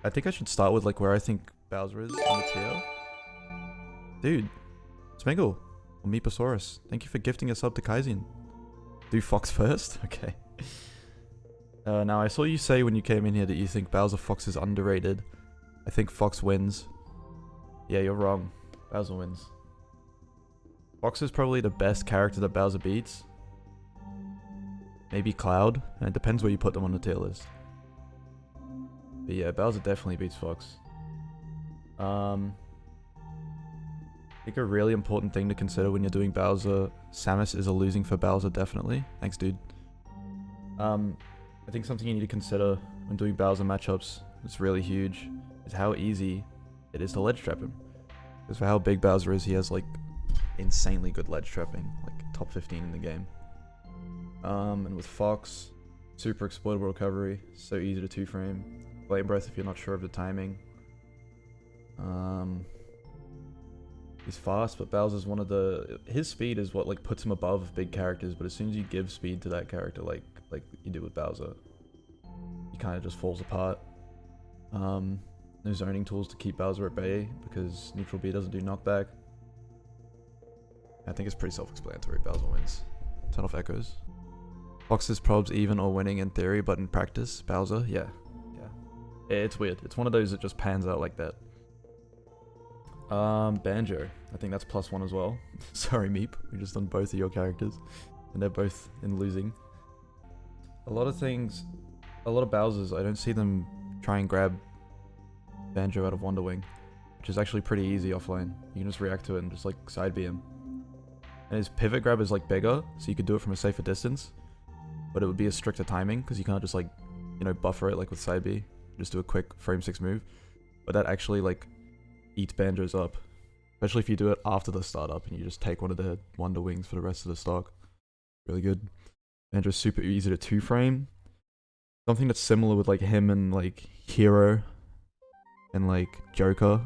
I think I should start with like where I think Bowser is on the tier. Dude, Smiggle, or Meeposaurus, thank you for gifting a sub to Kaizen. Do Fox first? Okay. Now I saw you say when you came in here that you think Bowser Fox is underrated. I think Fox wins. Yeah, you're wrong. Bowser wins. Fox is probably the best character that Bowser beats. Maybe Cloud, and it depends where you put them on the tier list. But yeah, Bowser definitely beats Fox. I think a really important thing to consider when you're doing Bowser, Samus is a losing for Bowser, definitely. Thanks, dude. I think something you need to consider when doing Bowser matchups, it's really huge, is how easy it is to ledge trap him. Because for how big Bowser is, he has like insanely good ledge trapping, like top 15 in the game. And with Fox, super exploitable recovery, so easy to 2-frame. Flame Breath if you're not sure of the timing. He's fast, but Bowser's one of the... His speed is what like puts him above big characters, but as soon as you give speed to that character, like you do with Bowser, he kind of just falls apart. No zoning tools to keep Bowser at bay, because neutral B doesn't do knockback. I think it's pretty self-explanatory. Bowser wins. Turn off echoes. Fox's probs even or winning in theory, but in practice, Bowser, yeah. It's weird. It's one of those that just pans out like that. Banjo. I think that's +1 as well. Sorry, Meep. We just done both of your characters. And they're both in losing. A lot of Bowsers, I don't see them try and grab Banjo out of Wonder Wing, which is actually pretty easy offline. You can just react to it and just like side B him. And his pivot grab is like bigger, so you could do it from a safer distance. But it would be a stricter timing, because you can't just like, you know, buffer it like with side B. Just do a quick frame 6 move. But that actually like eats Banjos up. Especially if you do it after the startup and you just take one of the Wonder Wings for the rest of the stock. Really good. Banjo's super easy to 2-frame. Something that's similar with like him and like Hero and like Joker.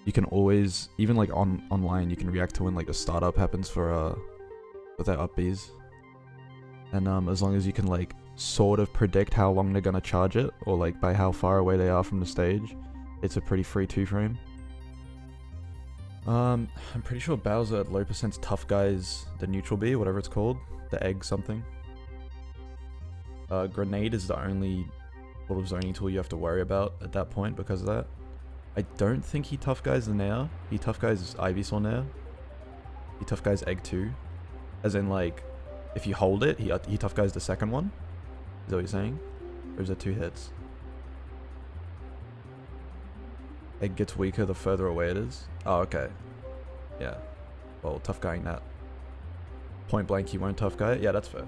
You can always, even like online, you can react to when like a startup happens for with their up Bs. And as long as you can like sort of predict how long they're gonna charge it, or like by how far away they are from the stage, it's a pretty free 2-frame. I'm pretty sure Bowser at low percent's Tough Guy's the neutral B, whatever it's called, the egg something. Grenade is the only sort of zoning tool you have to worry about at that point because of that. I don't think he Tough Guy's the Nair. He Tough Guy's Ivysaur Nair. He Tough Guy's Egg 2. As in like, if you hold it, he Tough Guy's the second one. Is that what you're saying? Or is that 2 hits? Egg gets weaker the further away it is. Oh, okay. Yeah. Well, Tough Guying that. Point blank, he won't Tough Guy it? Yeah, that's fair.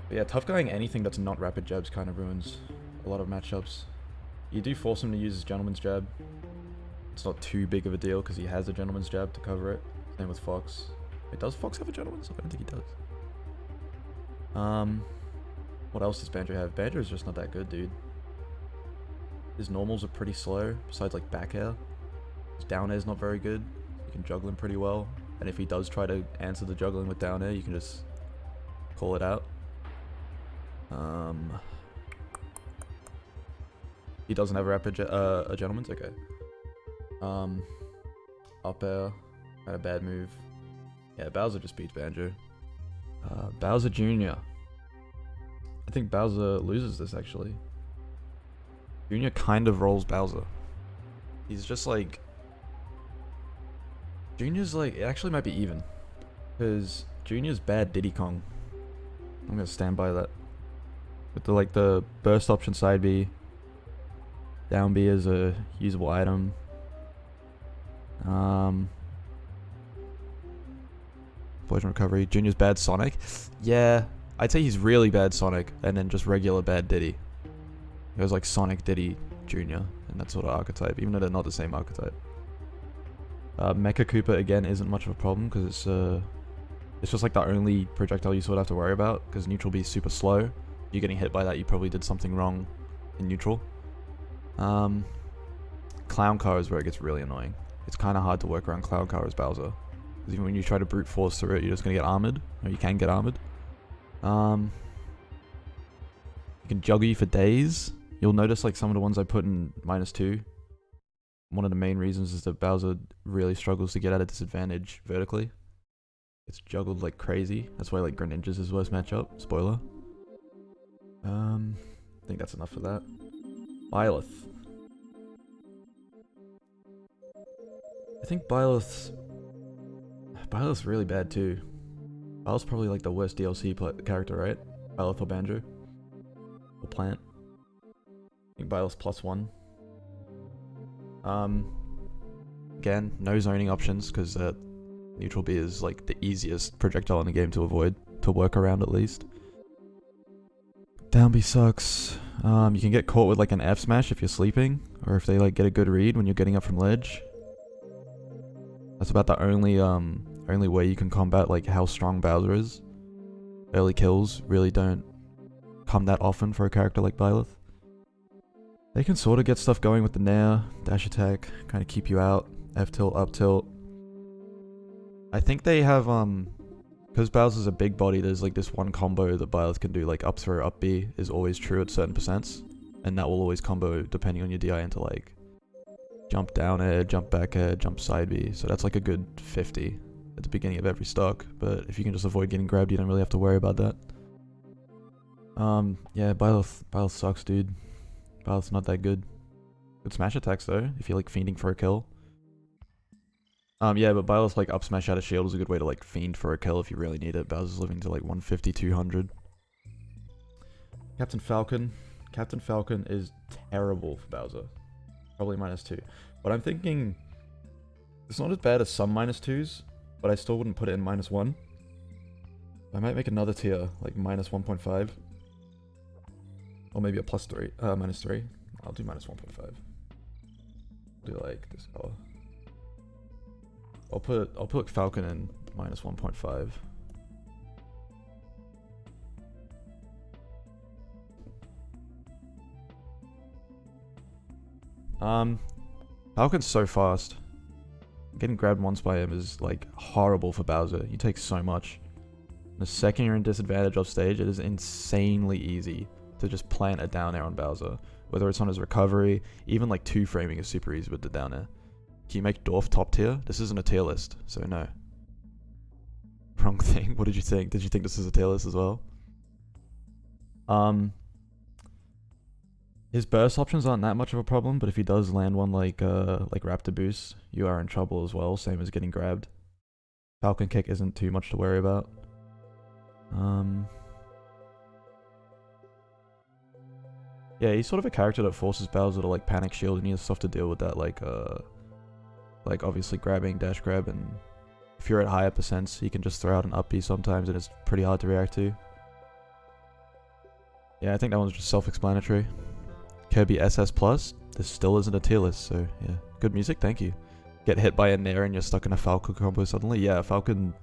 But yeah, Tough Guying anything that's not rapid jabs kind of ruins a lot of matchups. You do force him to use his Gentleman's Jab. It's not too big of a deal because he has a Gentleman's Jab to cover it. Same with Fox. Wait, does Fox have a Gentleman's? I don't think he does. What else does Banjo have? Banjo is just not that good, dude. His normals are pretty slow, besides like back air. His down air is not very good. You can juggle him pretty well. And if he does try to answer the juggling with down air, you can just call it out. He doesn't have a Gentleman's? Okay. Up air. Had a bad move. Yeah, Bowser just beats Banjo. Bowser Jr. I think Bowser loses this actually. Jr. kind of rolls Bowser. He's just like... Jr.'s like... It actually might be even. Because Jr.'s bad Diddy Kong. I'm gonna stand by that. With the like the burst option side B. Down B is a usable item. Poison recovery. Junior's bad Sonic. Yeah, I'd say he's really bad Sonic, and then just regular bad Diddy. He goes like Sonic, Diddy, Junior, and that sort of archetype, even though they're not the same archetype. Mecha Koopa again isn't much of a problem because it's just like the only projectile you sort of have to worry about because neutral B is super slow. You're getting hit by that, you probably did something wrong in neutral. Clown Car is where it gets really annoying. It's kind of hard to work around Clown Car as Bowser. Because even when you try to brute force through it, you're just going to get armored. Or you can get armored. You can juggle you for days. You'll notice like some of the ones I put in -2. One of the main reasons is that Bowser really struggles to get at a disadvantage vertically. It's juggled like crazy. That's why like Greninja's his worst matchup. Spoiler. I think that's enough for that. Byleth. I think Byleth's really bad too. Byleth's probably like the worst DLC character, right? Byleth or Banjo? Or Plant? I think Byleth's +1. Again, no zoning options because neutral B is like the easiest projectile in the game to avoid, to work around at least. Down B sucks. You can get caught with like an F smash if you're sleeping, or if they like get a good read when you're getting up from ledge. That's about the only way you can combat like how strong Bowser is. Early kills really don't come that often for a character like Byleth. They can sort of get stuff going with the Nair, dash attack, kind of keep you out, F tilt, up tilt. I think they have, because Bowser's a big body, there's like this one combo that Byleth can do, like up throw, up B is always true at certain percents. And that will always combo depending on your DI into like jump down air, jump back air, jump side B. So that's like a good 50 at the beginning of every stock. But if you can just avoid getting grabbed, you don't really have to worry about that. Yeah, Byleth sucks, dude. Byleth's not that good. Good smash attacks though, if you're like fiending for a kill. Yeah, but Byleth like up smash out of shield is a good way to like fiend for a kill if you really need it. Bowser's living to like 150, 200. Captain Falcon. Captain Falcon is terrible for Bowser. Probably -2. But I'm thinking it's not as bad as some -2s, but I still wouldn't put it in -1. I might make another tier, like -1.5. Or maybe a +3, -3. I'll do -1.5. Do like this color. I'll put Falcon in -1.5. Falcon's so fast. Getting grabbed once by him is like horrible for Bowser. You take so much. The second you're in disadvantage off stage, it is insanely easy to just plant a down air on Bowser. Whether it's on his recovery, even like 2-framing is super easy with the down air. Can you make Dwarf top tier? This isn't a tier list, so no. Wrong thing. What did you think? Did you think this is a tier list as well? His burst options aren't that much of a problem, but if he does land one like Raptor Boost, you are in trouble as well, same as getting grabbed. Falcon Kick isn't too much to worry about. Yeah, he's sort of a character that forces Bowser to like panic shield, and he has stuff to deal with that, like obviously grabbing, dash grab, and if you're at higher percents, he can just throw out an up B sometimes, and it's pretty hard to react to. Yeah, I think that one's just self-explanatory. Kirby SS Plus, this still isn't a tier list, so yeah. Good music, thank you. Get hit by a Nair and you're stuck in a Falco combo suddenly. Yeah, Falcon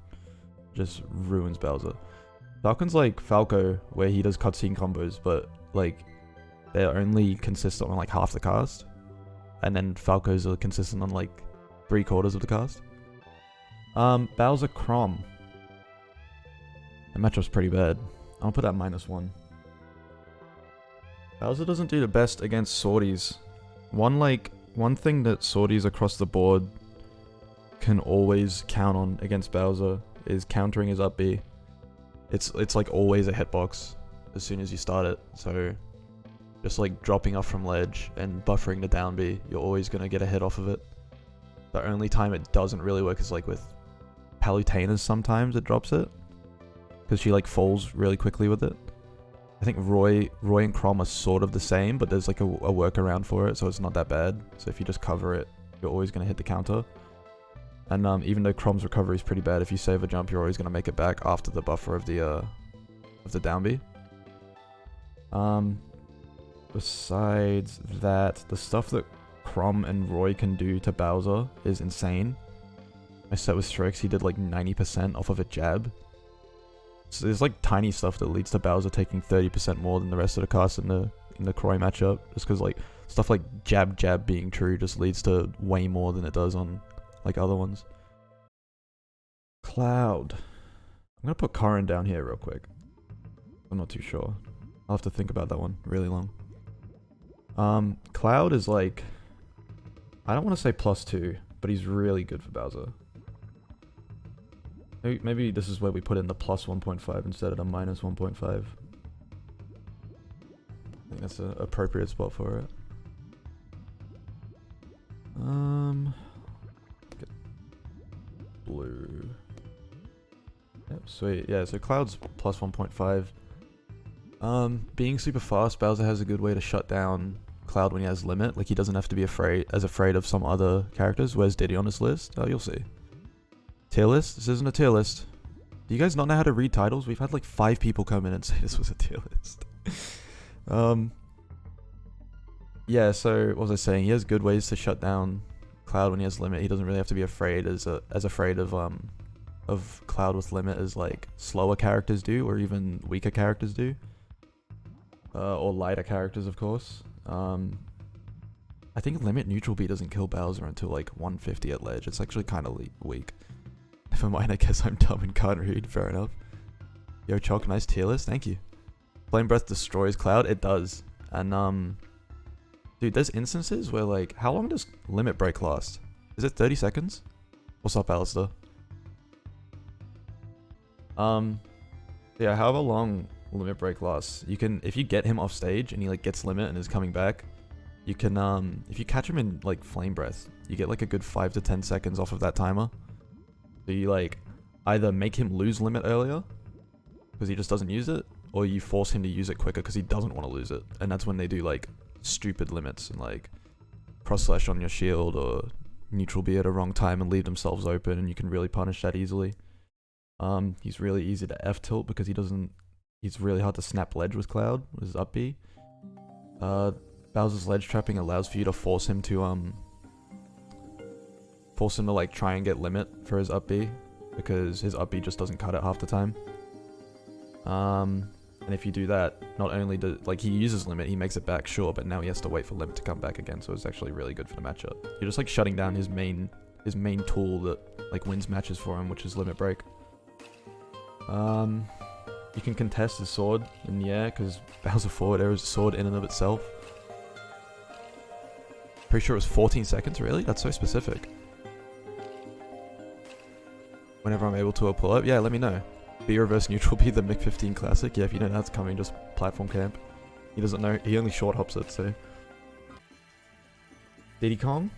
just ruins Bowser. Falcon's like Falco, where he does cutscene combos, but like they're only consistent on like half the cast. And then Falcos are consistent on like 3/4 of the cast. Bowser Chrom. That matchup's pretty bad. I'll put that -1. Bowser doesn't do the best against swordies. One thing that swordies across the board can always count on against Bowser is countering his up B. It's like always a hitbox as soon as you start it. So just like dropping off from ledge and buffering the down B, you're always gonna get a hit off of it. The only time it doesn't really work is like with Palutena's. Sometimes it drops it because she like falls really quickly with it. I think Roy and Chrom are sort of the same, but there's like a workaround for it, so it's not that bad. So if you just cover it, you're always going to hit the counter. And even though Chrom's recovery is pretty bad, if you save a jump, you're always going to make it back after the buffer of the down B. Besides that, the stuff that Chrom and Roy can do to Bowser is insane. I set with Strix, he did like 90% off of a jab. So there's like tiny stuff that leads to Bowser taking 30% more than the rest of the cast in the Croy matchup, just because like stuff like jab being true just leads to way more than it does on like other ones. Cloud. I'm gonna put Karin down here real quick. I'm not too sure. I'll have to think about that one really long. Cloud is like, I don't want to say +2, but he's really good for Bowser. Maybe this is where we put in the +1.5 instead of the -1.5. I think that's an appropriate spot for it. Get blue. Yep, sweet. Yeah, so Cloud's +1.5. Being super fast, Bowser has a good way to shut down Cloud when he has limit. Like, he doesn't have to be afraid of some other characters. Where's Diddy on this list? Oh, you'll see. Tier list? This isn't a tier list. Do you guys not know how to read titles? We've had like 5 people come in and say this was a tier list. Yeah, so what was I saying? He has good ways to shut down Cloud when he has limit. He doesn't really have to be afraid as afraid of Cloud with limit as like slower characters do, or even weaker characters do. Or lighter characters, of course. I think limit neutral B doesn't kill Bowser until like 150 at ledge. It's actually kind of weak. Never mind, I guess I'm dumb and can't read. Fair enough. Yo, Chalk, nice tier list. Thank you. Flame Breath destroys Cloud. It does. And dude, there's instances where like, how long does limit break last? Is it 30 seconds? What's up, Alistair? Yeah, however long limit break lasts, you can, if you get him off stage and he like gets limit and is coming back, you can if you catch him in like Flame Breath, you get like a good 5 to 10 seconds off of that timer. So you like either make him lose limit earlier because he just doesn't use it, or you force him to use it quicker because he doesn't want to lose it. And that's when they do like stupid limits and like cross slash on your shield or neutral B at a wrong time and leave themselves open, and you can really punish that easily. He's really easy to F tilt because he's really hard to snap ledge with Cloud with his up B. Bowser's ledge trapping allows for you to force him to like try and get limit for his up B, because his up B just doesn't cut it half the time. And if you do that, not only does like he uses limit, he makes it back, sure, but now he has to wait for limit to come back again, so it's actually really good for the matchup. You're just like shutting down his main tool that like wins matches for him, which is limit break. You can contest his sword in the air because Bowser forward air is a sword in and of itself. Pretty sure it was 14 seconds, really? That's so specific. Whenever I'm able to pull up, yeah, let me know. B reverse neutral B, the Mic 15 classic. Yeah, if you know that's coming, just platform camp. He doesn't know, he only short hops it, so. Diddy Kong?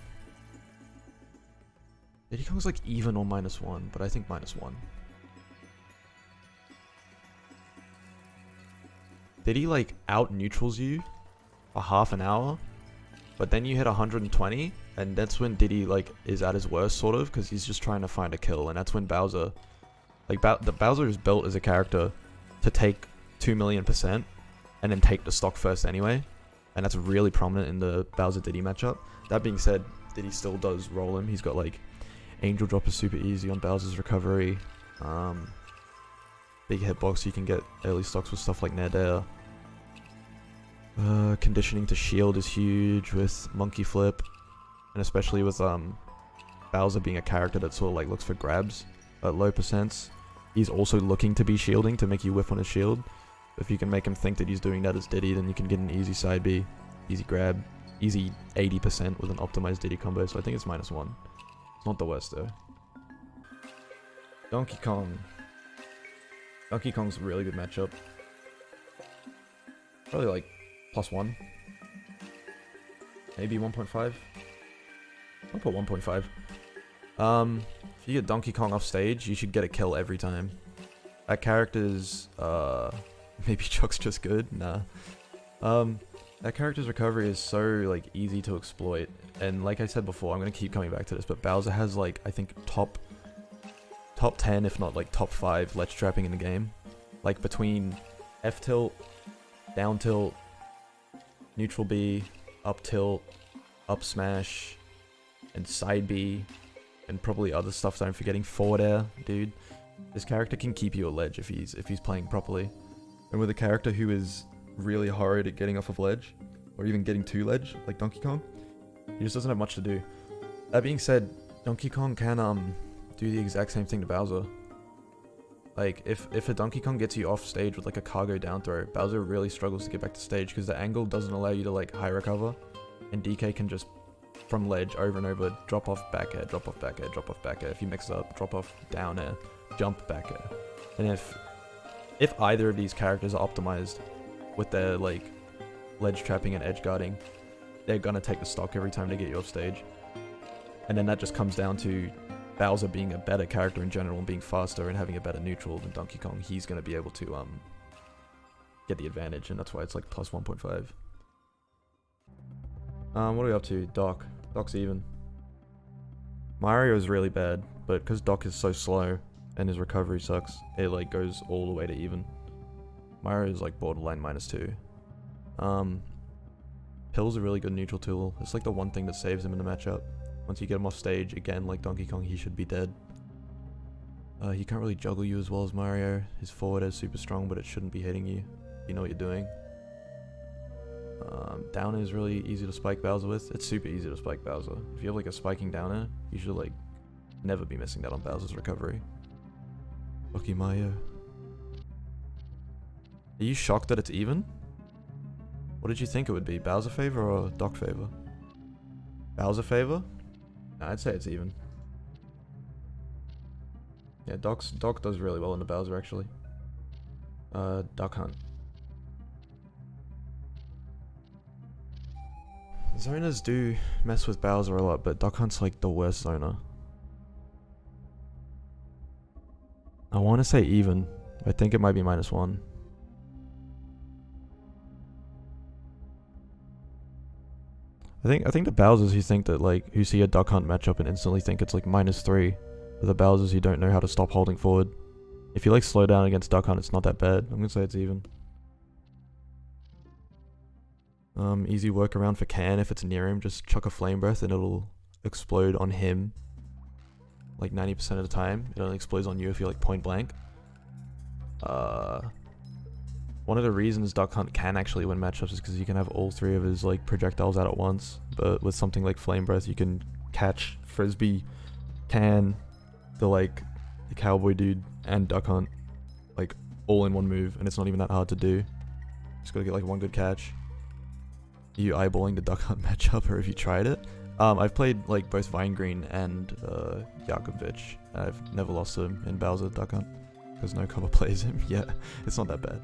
Diddy Kong's like even or -1, but I think -1. Diddy like out neutrals you for half an hour, but then you hit 120, and that's when Diddy like is at his worst, sort of, because he's just trying to find a kill, and that's when Bowser, like Bowser is built as a character to take 2,000,000% and then take the stock first anyway, and that's really prominent in the Bowser Diddy matchup. That being said, Diddy still does roll him. He's got like Angel Drop is super easy on Bowser's recovery. Big hitbox, you can get early stocks with stuff like Nair Air. Conditioning to shield is huge with Monkey Flip, and especially with Bowser being a character that sort of like looks for grabs at low percents. He's also looking to be shielding to make you whiff on his shield. If you can make him think that he's doing that as Diddy, then you can get an easy side B, easy grab, easy 80% with an optimized Diddy combo, so I think it's -1. It's not the worst though. Donkey Kong. Donkey Kong's a really good matchup. Probably like +1. Maybe 1.5. I'll put 1.5. If you get Donkey Kong off stage, you should get a kill every time. That character's, maybe Chuck's just good? Nah. That character's recovery is so, like, easy to exploit. And like I said before, I'm gonna keep coming back to this, but Bowser has, like, I think top 10, if not, like, top 5 ledge trapping in the game. Like, between F tilt, down tilt, neutral B, up tilt, up smash, and side B, and probably other stuff that I'm forgetting. Forward air, dude. This character can keep you at ledge if he's playing properly. And with a character who is really horrid at getting off of ledge, or even getting to ledge, like Donkey Kong, he just doesn't have much to do. That being said, Donkey Kong can do the exact same thing to Bowser. Like, if a Donkey Kong gets you off stage with like a cargo down throw, Bowser really struggles to get back to stage because the angle doesn't allow you to like high recover, and DK can just from ledge over and over drop off back air, drop off back air, drop off back air. If you mix it up, drop off down air, jump back air. And if either of these characters are optimized with their like ledge trapping and edge guarding, they're gonna take the stock every time they get you off stage. And then that just comes down to Bowser being a better character in general and being faster and having a better neutral than Donkey Kong. He's gonna be able to get the advantage, and that's why it's like plus 1.5. What are we up to? Doc. Doc's even. Mario is really bad, but because Doc is so slow and his recovery sucks, it like goes all the way to even. Mario is like borderline -2. Pill's a really good neutral tool. It's like the one thing that saves him in the matchup. Once you get him off stage, again, like Donkey Kong, he should be dead. He can't really juggle you as well as Mario. His forward air is super strong, but it shouldn't be hitting you. You know what you're doing. Down air is really easy to spike Bowser with. It's super easy to spike Bowser. If you have like a spiking down air, you should like never be missing that on Bowser's recovery. Lucky Mario. Are you shocked that it's even? What did you think it would be? Bowser favor or Doc favor? Bowser favor? Nah, I'd say it's even. Yeah, Doc does really well in the Bowser actually. Duck Hunt. Zoners do mess with Bowser a lot, but Duck Hunt's like the worst zoner. I want to say even. I think it might be -1. I think the Bowsers who think that like who see a Duck Hunt matchup and instantly think it's like -3 are the Bowsers who don't know how to stop holding forward. If you like slow down against Duck Hunt, it's not that bad. I'm gonna say it's even. Easy workaround for Can if it's near him, just chuck a Flame Breath and it'll explode on him like 90% of the time. It only explodes on you if you're like point blank. One of the reasons Duck Hunt can actually win matchups is because you can have all 3 of his like projectiles out at once, but with something like Flame Breath you can catch Frisbee, Can, the cowboy dude, and Duck Hunt like all in one move, and it's not even that hard to do. Just gotta get like one good catch. Are you eyeballing the Duck Hunt matchup, or have you tried it? I've played like both Vine Green and Yakovich. I've never lost to him in Bowser Duck Hunt because no cover plays him. Yeah, it's not that bad.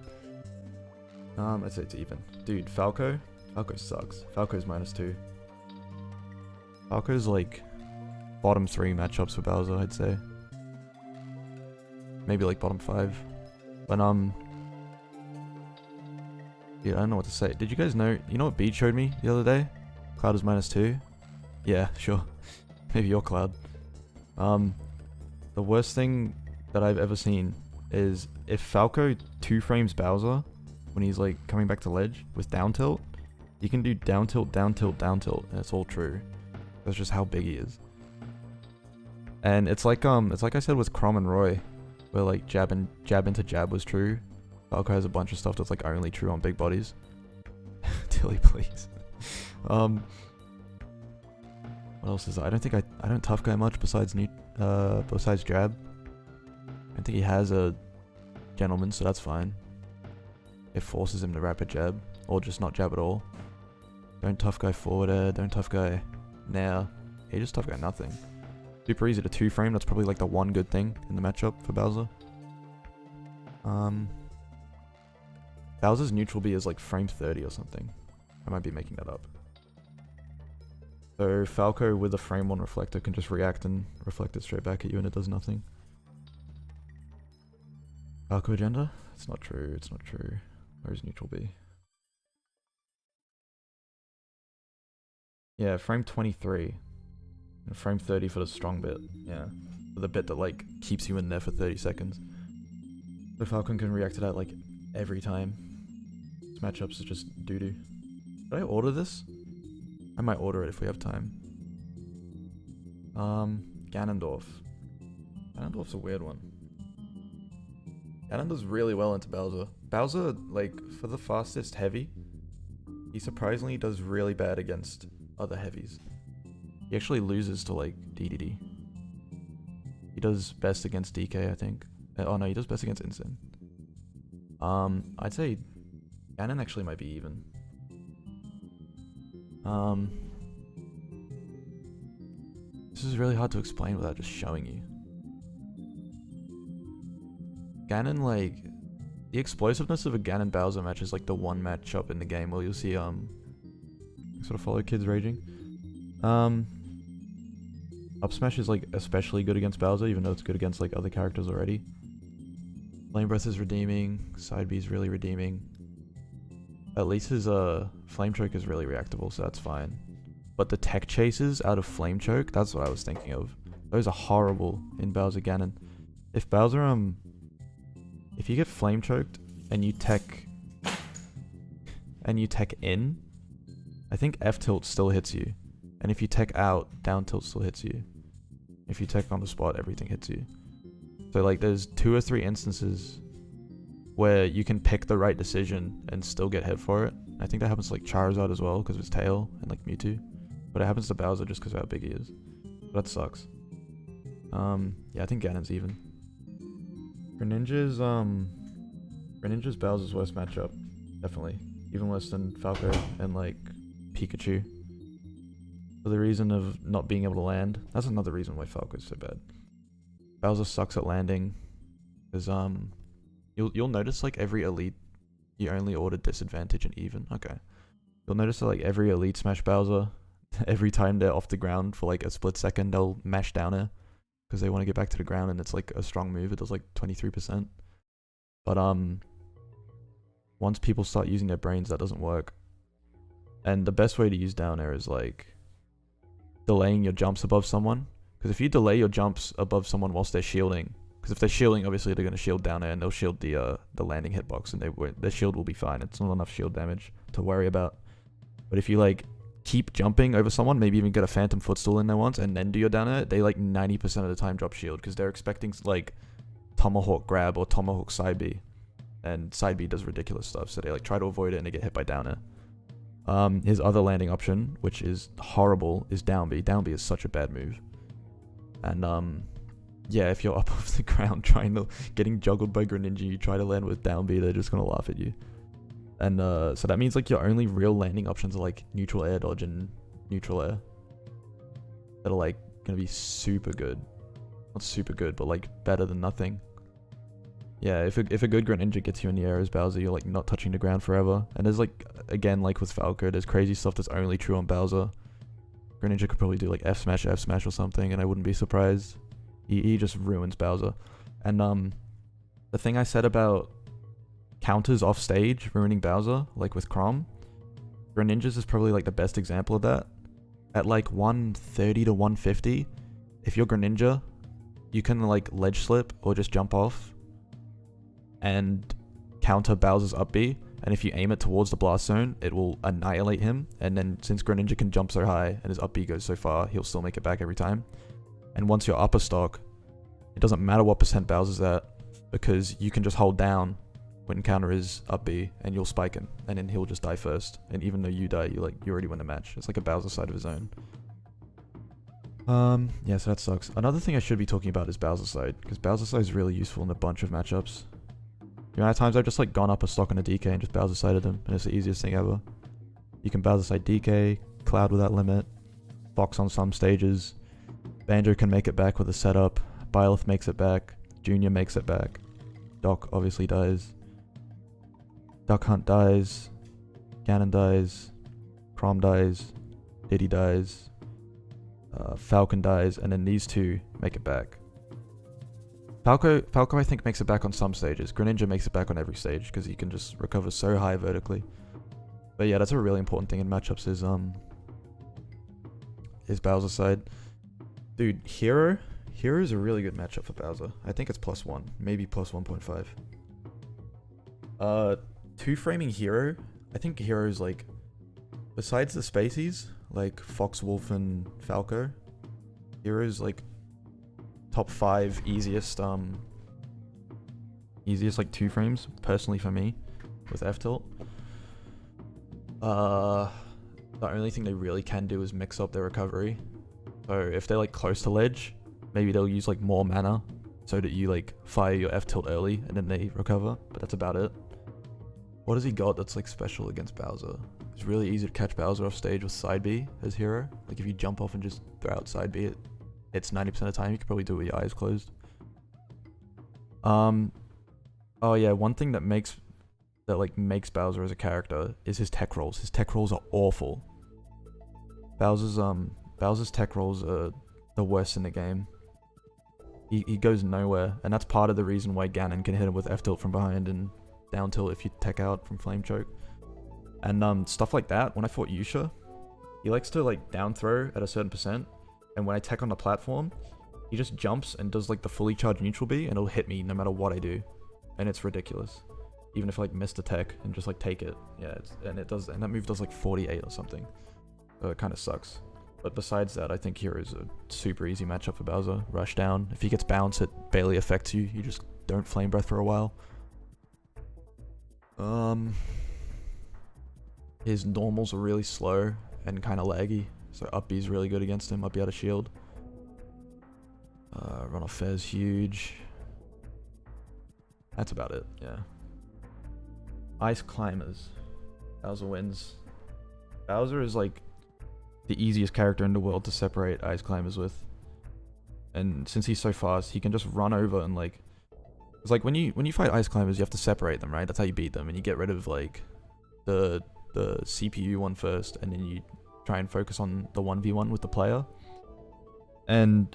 I'd say it's even. Dude, Falco sucks. Falco's -2. Falco's like bottom 3 matchups for Bowser, I'd say. Maybe like bottom 5. But dude, I don't know what to say. Did you guys know? You know what Beat showed me the other day? Cloud is -2. Yeah, sure. Maybe you're Cloud. The worst thing that I've ever seen is if Falco 2-frames Bowser when he's like coming back to ledge with down tilt, you can do down tilt, down tilt, down tilt, and it's all true. That's just how big he is. And it's like I said with Chrom and Roy, where like jab into jab was true. Falco has a bunch of stuff that's like only true on big bodies. Tilly, please. What else is there? I don't tough guy much besides jab. I don't think he has a gentleman, so that's fine. It forces him to rapid jab, or just not jab at all. Don't tough guy forward air, don't tough guy now. He just tough guy nothing. Super easy to 2-frame, that's probably like the one good thing in the matchup for Bowser. Bowser's neutral B is like frame 30 or something. I might be making that up. So Falco with a frame 1 reflector can just react and reflect it straight back at you and it does nothing. Falco agenda? It's not true, it's not true. Where's neutral B? Yeah, frame 23. And frame 30 for the strong bit. Yeah. For the bit that like keeps you in there for 30 seconds. So Falcon can react to that like every time. This matchup's just doo-doo. Did I order this? I might order it if we have time. Ganondorf. Ganondorf's a weird one. Ganon does really well into Bowser. Bowser, like, for the fastest heavy, he surprisingly does really bad against other heavies. He actually loses to, like, Dedede. He does best against DK, I think. Oh no, he does best against Incin. I'd say Ganon actually might be even. This is really hard to explain without just showing you. Ganon, like, the explosiveness of a Ganon Bowser match is like the one matchup in the game where you'll see sort of follow kids raging. Up smash is like especially good against Bowser, even though it's good against like other characters already. Flame Breath is redeeming. Side B is really redeeming. At least his Flame Choke is really reactable, so that's fine. But the tech chases out of Flame Choke, that's what I was thinking of. Those are horrible in Bowser Ganon. If Bowser if you get Flame Choked and you tech in, I think F tilt still hits you. And if you tech out, down tilt still hits you. If you tech on the spot, everything hits you. So like there's 2 or 3 instances where you can pick the right decision and still get hit for it. I think that happens to like Charizard as well because of his tail and like Mewtwo. But it happens to Bowser just because of how big he is. But that sucks. Yeah, I think Ganon's even. Greninja's Bowser's worst matchup. Definitely. Even worse than Falco and like Pikachu. For the reason of not being able to land. That's another reason why Falco's so bad. Bowser sucks at landing. Because you'll notice like every elite you only order disadvantage and even. Okay. You'll notice that like every elite smash Bowser, every time they're off the ground for like a split second, they'll mash down air. Because they want to get back to the ground and it's like a strong move. It does like 23%. But once people start using their brains, that doesn't work. And the best way to use down air is like delaying your jumps above someone. Because if you delay your jumps above someone whilst they're shielding, because if they're shielding, obviously they're going to shield down air and they'll shield the landing hitbox and their shield will be fine. It's not enough shield damage to worry about. But if you like keep jumping over someone, maybe even get a phantom footstool in there once and then do your down air, they like 90% of the time drop shield because they're expecting like tomahawk grab or tomahawk side B. And side B does ridiculous stuff, so they like try to avoid it and they get hit by down air. His other landing option, which is horrible, is down B. Down B is such a bad move. And yeah, if you're up off the ground getting juggled by Greninja, you try to land with down B, they're just gonna laugh at you. And so that means like your only real landing options are like neutral air dodge and neutral air. That are like gonna be super good. Not super good, but like better than nothing. Yeah, if a good Greninja gets you in the air as Bowser, you're like not touching the ground forever. And there's like, again, like with Falco, there's crazy stuff that's only true on Bowser. Greninja could probably do like F smash or something, and I wouldn't be surprised. He just ruins Bowser. And the thing I said about counters off stage ruining Bowser, like with Chrom, Greninja's is probably like the best example of that. At like 130 to 150, if you're Greninja, you can like ledge slip or just jump off and counter Bowser's up B, and if you aim it towards the blast zone, it will annihilate him, and then since Greninja can jump so high and his up B goes so far, he'll still make it back every time. And once you're upper stock, it doesn't matter what percent Bowser's at, because you can just hold down when counter is up B, and you'll spike him, and then he'll just die first, and even though you die, you already win the match. It's like a Bowser side of his own. Yeah, so that sucks. Another thing I should be talking about is Bowser side, because Bowser side is really useful in a bunch of matchups. You know, at times I've just like gone up a stock on a DK and just Bowser sided him, and it's the easiest thing ever. You can Bowser side DK, Cloud without limit, Fox on some stages, Banjo can make it back with a setup, Byleth makes it back, Junior makes it back, Doc obviously dies, Duck Hunt dies, Ganon dies, Chrom dies, Diddy dies, Falcon dies, and then these two make it back. Falco I think makes it back on some stages. Greninja makes it back on every stage because he can just recover so high vertically. But yeah, that's a really important thing in matchups is Bowser side. Dude, Hero is a really good matchup for Bowser. I think it's +1, maybe +1.5. Two framing Hero. I think Hero's like, besides the Spaceys, like Fox, Wolf, and Falco, Hero's like top 5 easiest like 2 frames personally for me with F tilt. The only thing they really can do is mix up their recovery. So if they're like close to ledge, maybe they'll use like more mana so that you like fire your F tilt early and then they recover, but that's about it. What has he got that's like special against Bowser? It's really easy to catch Bowser off stage with side B as hero. Like if you jump off and just throw out side B, it's 90% of the time. You could probably do it with your eyes closed. Oh yeah, one thing that makes Bowser as a character is his tech rolls. His tech rolls are awful. Bowser's tech rolls are the worst in the game. He goes nowhere, and that's part of the reason why Ganon can hit him with F tilt from behind and down tilt if you tech out from flame choke. And stuff like that. When I fought Yusha, he likes to like down throw at a certain percent, and when I tech on the platform, he just jumps and does like the fully charged neutral B, and it'll hit me no matter what I do, and it's ridiculous. Even if I like miss the tech and just like take it, yeah, and that move does like 48 or something. So it kind of sucks. But besides that, I think Hero's a super easy matchup for Bowser. Rush down. If he gets bounced, it barely affects you. You just don't flame breath for a while. His normals are really slow and kind of laggy, so up B's really good against him. Up B out of shield. Run off fair's huge. That's about it, yeah. Ice climbers. Bowser wins. Bowser is like the easiest character in the world to separate ice climbers with. And since he's so fast, he can just run over and like... It's like when you fight ice climbers, you have to separate them, right? That's how you beat them. And you get rid of like the CPU one first, and then you try and focus on the 1v1 with the player. And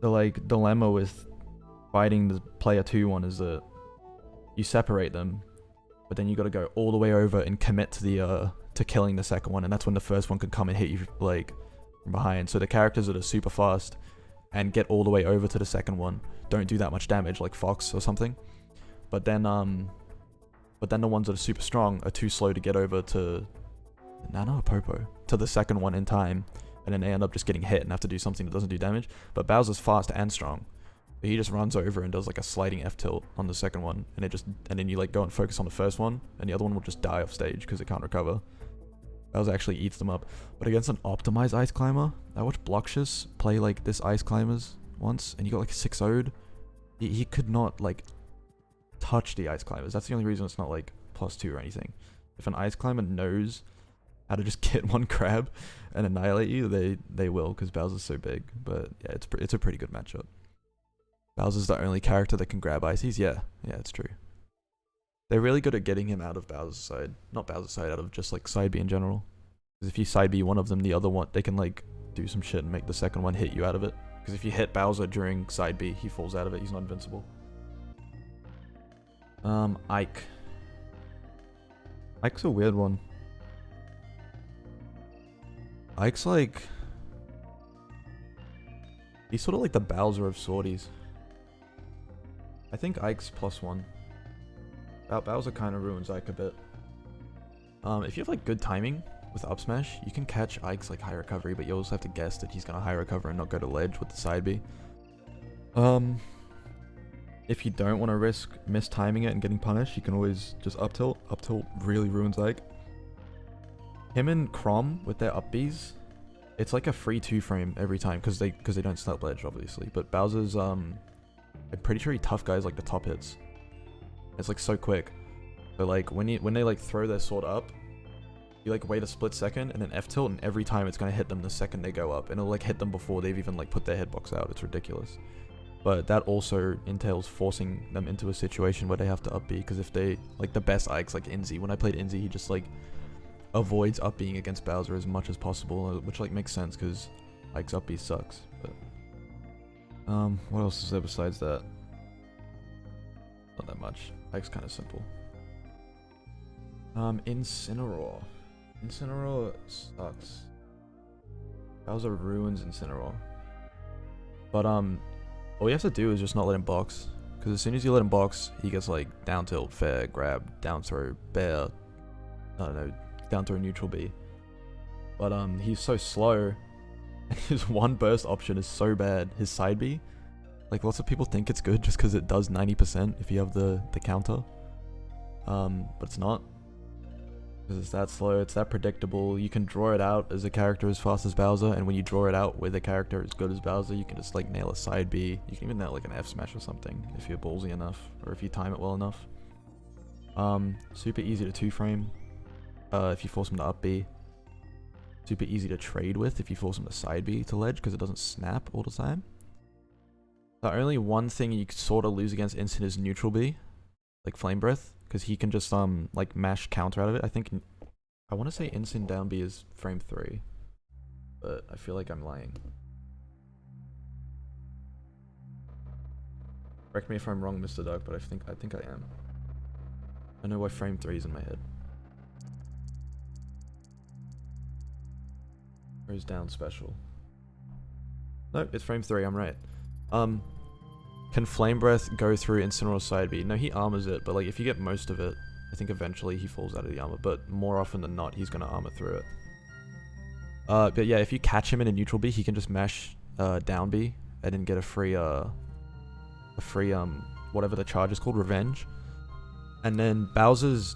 the like dilemma with fighting the player 2 one is that you separate them, but then you got to go all the way over and commit to the to killing the second one, and that's when the first one can come and hit you like from behind. So the characters that are super fast and get all the way over to the second one don't do that much damage, like Fox or something. But then the ones that are super strong are too slow to get over to Nana or Popo to the second one in time, and then they end up just getting hit and have to do something that doesn't do damage. But Bowser's fast and strong. He just runs over and does like a sliding F tilt on the second one, and then you like go and focus on the first one, and the other one will just die off stage because it can't recover. Bowser actually eats them up. But against an optimized ice climber, I watched Bloxious play like this ice climbers once, and he got like 6-0'd. He could not like touch the ice climbers. That's the only reason it's not like +2 or anything. If an ice climber knows how to just get one grab and annihilate you, they will, because Bowser's so big. But yeah, it's a pretty good matchup. Bowser's the only character that can grab ices. Yeah, it's true. They're really good at getting him out of Bowser's side. Not Bowser's side, out of just like side B in general. Because if you side B one of them, the other one, they can like do some shit and make the second one hit you out of it. Because if you hit Bowser during side B, he falls out of it. He's not invincible. Ike. Ike's a weird one. Ike's like... He's sort of like the Bowser of swordies. I think Ike's +1. Bowser kind of ruins Ike a bit. If you have like good timing with up smash, you can catch Ike's like high recovery, but you also have to guess that he's gonna high recover and not go to ledge with the side B. If you don't want to risk mistiming it and getting punished, you can always just up tilt. Up tilt really ruins Ike. Him and Chrom with their up Bs, it's like a free 2-frame every time because they don't slap ledge obviously. But Bowser's I'm pretty sure he tough guys like the top hits. It's like so quick. So like when they like throw their sword up, you like wait a split second and then F tilt, and every time it's gonna hit them the second they go up, and it'll like hit them before they've even like put their hitbox out. It's ridiculous. But that also entails forcing them into a situation where they have to up B, because if they like the best Ikes like Inzi, when I played Inzi, he just like avoids up being against Bowser as much as possible, which like makes sense because Ike's up B sucks. But what else is there besides that? Not that much. Ike's kind of simple. Incineroar. Incineroar sucks. Bowser ruins Incineroar. But all you have to do is just not let him box, because as soon as you let him box, he gets like down tilt, fair, grab, down throw, bear, I don't know, down throw, neutral B. But he's so slow, and his one burst option is so bad. His side B, like lots of people think it's good just because it does 90% if you have the counter, but it's not. Because it's that slow, it's that predictable. You can draw it out as a character as fast as Bowser, and when you draw it out with a character as good as Bowser, you can just like nail a side B. You can even nail like an F smash or something if you're ballsy enough, or if you time it well enough. Super easy to 2-frame if you force him to up B. Super easy to trade with if you force him to side B to ledge, because it doesn't snap all the time. The only one thing you could sort of lose against Instant is neutral B, like Flame Breath, because he can just like mash counter out of it. I think I want to say Instant down B is frame 3, but I feel like I'm lying. Correct me if I'm wrong, Mr. Duck, but I think I am. I know why frame 3 is in my head. Or is down special? No, it's frame 3, I'm right. Can Flame Breath go through Incineroar side B? No, he armors it, but like if you get most of it, I think eventually he falls out of the armor, but more often than not, he's gonna armor through it. But yeah, if you catch him in a neutral B, he can just mash down B and then get a free whatever the charge is called, Revenge. And then Bowser's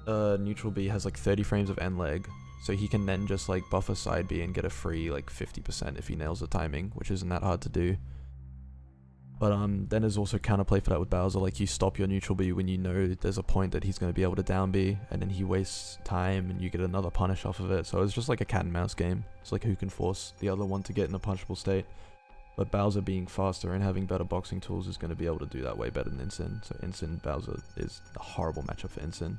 neutral B has like 30 frames of end leg, so he can then just like buffer side B and get a free like 50% if he nails the timing, which isn't that hard to do. But then there's also counterplay for that with Bowser, like you stop your neutral B when you know there's a point that he's going to be able to down B, and then he wastes time and you get another punish off of it. So it's just like a cat and mouse game. It's like who can force the other one to get in a punishable state. But Bowser being faster and having better boxing tools is going to be able to do that way better than Incin. So Incin Bowser is a horrible matchup for Incin.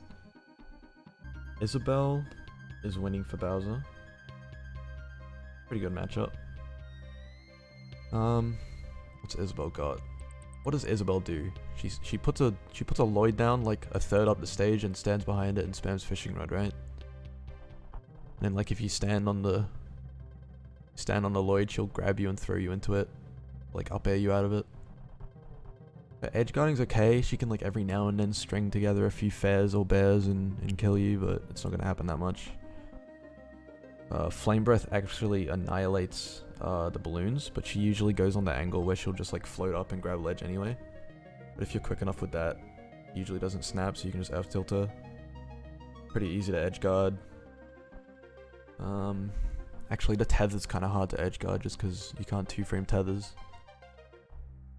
Isabelle is winning for Bowser. Pretty good matchup. What's Isabelle got? What does Isabelle do? She puts a Lloyd down like a third up the stage and stands behind it and spams fishing rod, right? And then like if you stand on the Lloyd, she'll grab you and throw you into it, like up air you out of it. Her edge guarding's okay. She can like every now and then string together a few fairs or bears and kill you, but it's not gonna happen that much. Flame Breath actually annihilates the balloons, but she usually goes on the angle where she'll just like float up and grab ledge anyway. But if you're quick enough with that, it usually doesn't snap, so you can just F tilt her. Pretty easy to edge guard. Actually the tether's kind of hard to edge guard just because you can't 2-frame tethers.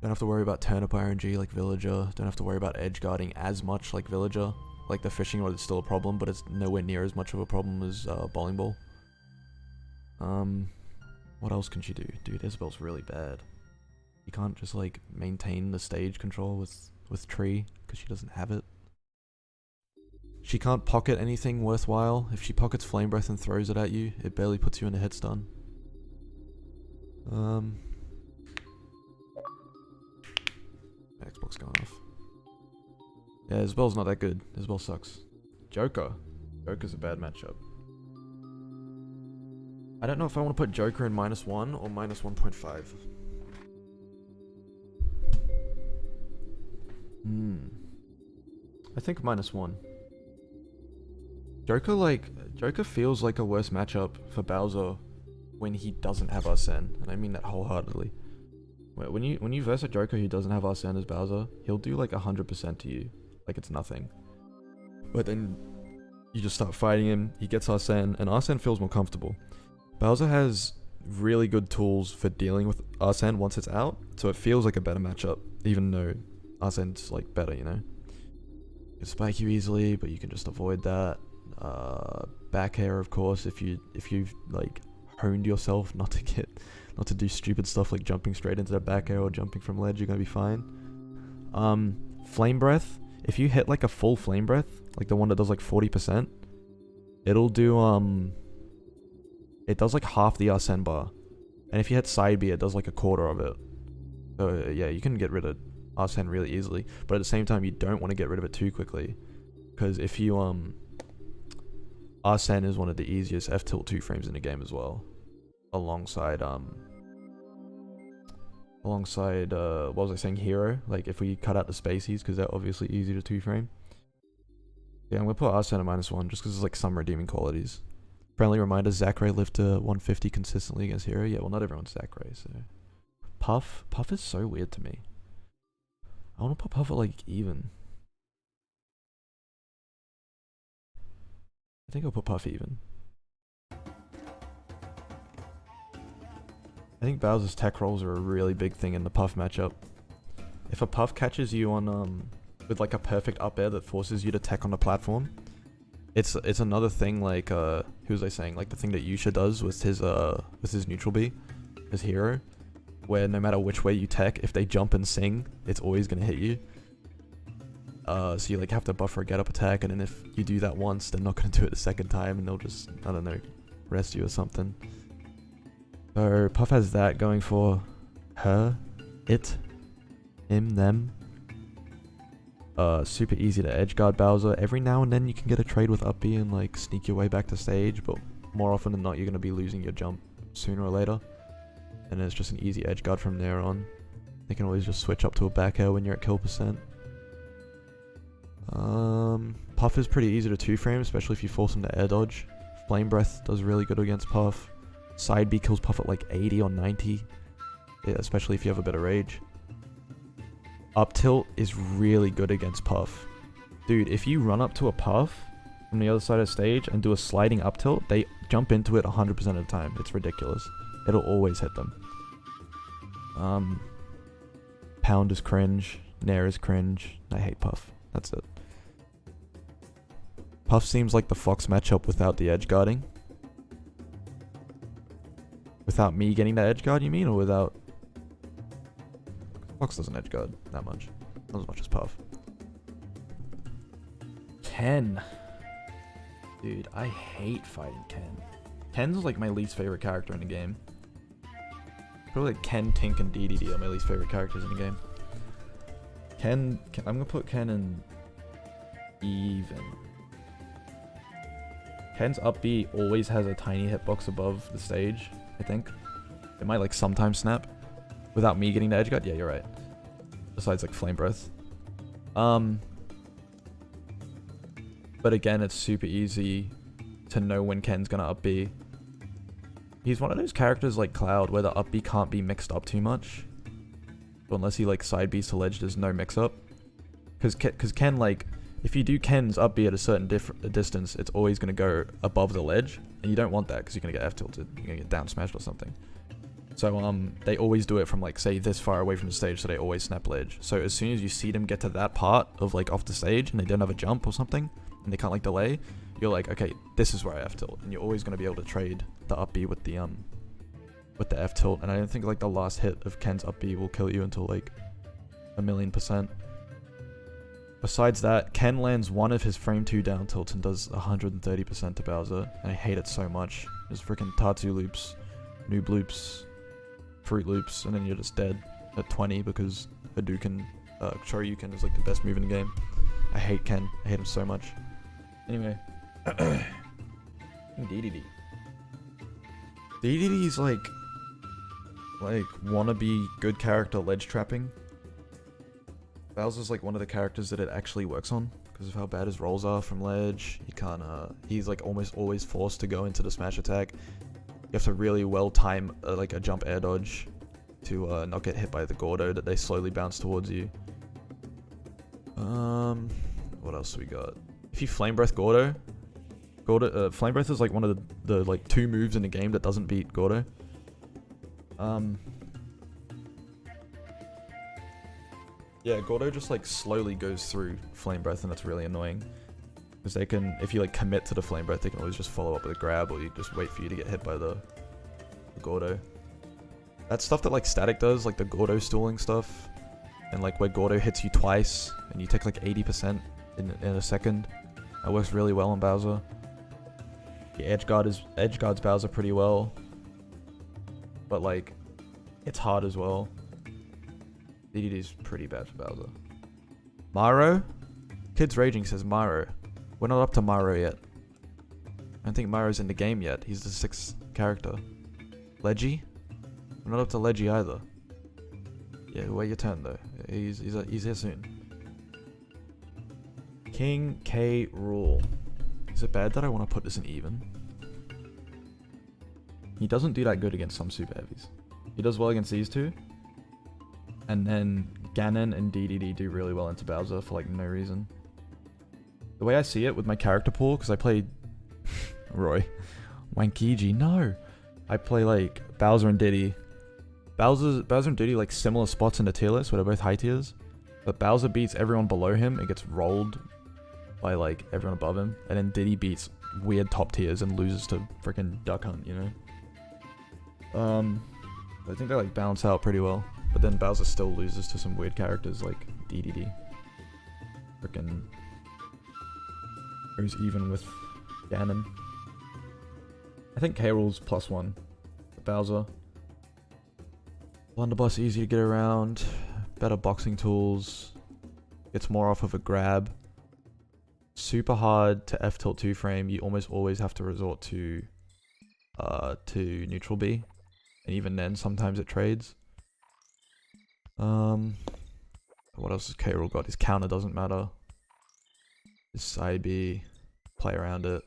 Don't have to worry about turnip RNG like Villager. Don't have to worry about edge guarding as much like Villager. Like the fishing rod is still a problem, but it's nowhere near as much of a problem as Bowling Ball. What else can she do? Dude, Isabelle's really bad. You can't just like maintain the stage control with Tree because she doesn't have it. She can't pocket anything worthwhile. If she pockets Flame Breath and throws it at you, it barely puts you in a hit stun. Xbox going off. Yeah, Isabelle's not that good. Isabelle sucks. Joker's a bad matchup. I don't know if I want to put Joker in -1 or -1.5. I think -1. Joker feels like a worse matchup for Bowser when he doesn't have Arsene, and I mean that wholeheartedly. When you verse a Joker who doesn't have Arsene as Bowser, he'll do like 100% to you, like it's nothing. But then you just start fighting him, he gets Arsene, and Arsene feels more comfortable. Bowser has really good tools for dealing with Arsene once it's out, so it feels like a better matchup, even though Arsene's like better, you know? It can spike you easily, but you can just avoid that. Back air, of course, if you've like honed yourself not to do stupid stuff like jumping straight into the back air or jumping from ledge, you're gonna be fine. Flame Breath, if you hit like a full Flame Breath, like the one that does like 40%, it'll do it does like half the Arsene bar, and if you hit side B, it does like a quarter of it. So yeah, you can get rid of Arsene really easily, but at the same time, you don't want to get rid of it too quickly, because if you Arsene is one of the easiest F tilt 2-frames in the game as well, alongside what was I saying, Hero. Like if we cut out the spacies, because they're obviously easy to 2-frame. Yeah, I'm gonna put Arsene at -1 just because it's like some redeeming qualities. Friendly reminder, Zachary lived to 150 consistently against Hero. Yeah, well, not everyone's Zachary, so... Puff is so weird to me. I want to put Puff at, like, even. think I'll put Puff even. I think Bowser's tech rolls are a really big thing in the Puff matchup. If a Puff catches you on with like a perfect up air that forces you to tech on the platform, it's another thing like who was I saying, like the thing that Yusha does with his neutral B, his hero, where no matter which way you tech, if they jump and sing, it's always gonna hit you. So you like have to buffer a get up attack, and then if you do that once, they're not gonna do it the second time, and they'll just, I don't know, rest you or something. So Puff has that going for her, it, him, them. Super easy to edge guard Bowser. Every now and then you can get a trade with up B and like sneak your way back to stage, but more often than not you're gonna be losing your jump sooner or later. And it's just an easy edge guard from there on. They can always just switch up to a back air when you're at kill percent. Puff is pretty easy to 2-frame, especially if you force him to air dodge. Flame Breath does really good against Puff. Side B kills Puff at like 80 or 90, yeah, especially if you have a bit of rage. Up tilt is really good against Puff. Dude, if you run up to a Puff from the other side of the stage and do a sliding up tilt, they jump into it 100% of the time. It's ridiculous. It'll always hit them. Pound is cringe. Nair is cringe. I hate Puff. That's it. Puff seems like the Fox matchup without the edge guarding. Without me getting that edge guard, you mean? Or without... Fox doesn't edge guard that much. Not as much as Puff. Ken. Dude, I hate fighting Ken. Ken's like my least favorite character in the game. Probably like Ken, Tink, and Dedede are my least favorite characters in the game. I'm gonna put Ken in even. Ken's up B always has a tiny hitbox above the stage, I think. It might like sometimes snap. Without me getting the edge guard? Yeah, you're right. Besides like Flame Breath. But again, it's super easy to know when Ken's gonna up B. He's one of those characters like Cloud where the up B can't be mixed up too much. But unless he like side B's to ledge, there's no mix up. Cause Ken, like, if you do Ken's up B at a certain distance, it's always gonna go above the ledge. And you don't want that because you're gonna get F tilted. You're gonna get down smashed or something. So they always do it from like, say, this far away from the stage, so they always snap ledge. So as soon as you see them get to that part of like off the stage and they don't have a jump or something, and they can't like delay, you're like, okay, this is where I F tilt, and you're always gonna be able to trade the up B with the F tilt. And I don't think like the last hit of Ken's up B will kill you until like 1,000,000%. Besides that, Ken lands one of his frame 2 down tilts and does 130% to Bowser, and I hate it so much. There's freaking Tatsu loops, noob loops, fruit loops, and then you're just dead at 20 because Hadouken, Shoryuken is like the best move in the game. I hate Ken. I hate him so much. Anyway. Dedede. Dedede's like wannabe good character ledge trapping. Bowser's like one of the characters that it actually works on because of how bad his rolls are from ledge. You can't, he's like almost always forced to go into the smash attack. You have to really well time like a jump air dodge to not get hit by the Gordo that they slowly bounce towards you. What else we got? If you Flame Breath Gordo, Flame Breath is like one of the like 2 moves in the game that doesn't beat Gordo. Yeah, Gordo just like slowly goes through Flame Breath, and that's really annoying. Because they can, if you like commit to the Flame Breath, they can always just follow up with a grab, or you just wait for you to get hit by the Gordo. That stuff that like Static does, like the Gordo stalling stuff, and like where Gordo hits you twice, and you take like 80% in a second. That works really well on Bowser. The edge guards Bowser pretty well, but like it's hard as well. Dedede is pretty bad for Bowser. Myro? Kids Raging says Myro. We're not up to Myro yet. I don't think Myro's in the game yet. He's the 6th character. Leggy? We're not up to Leggy either. Yeah, wait your turn though. He's here soon. King K Rool. Is it bad that I want to put this in even? He doesn't do that good against some super heavies. He does well against these two. And then Ganon and Dedede do really well into Bowser for like no reason. The way I see it with my character pool, because I played Roy. Wankiji, no. I play like Bowser and Diddy. Bowser and Diddy like similar spots in the tier list where they're both high tiers. But Bowser beats everyone below him and gets rolled by like everyone above him. And then Diddy beats weird top tiers and loses to freaking Duck Hunt, you know? I think they like balance out pretty well. But then Bowser still loses to some weird characters like Dedede. Freaking goes even with Ganon. I think K Rool's +1 for Bowser. Blunderbuss easy to get around. Better boxing tools. Gets more off of a grab. Super hard to F tilt 2 frame. You almost always have to resort to neutral B. And even then sometimes it trades. What else has K Rool got? His counter doesn't matter. His side B. Play around it.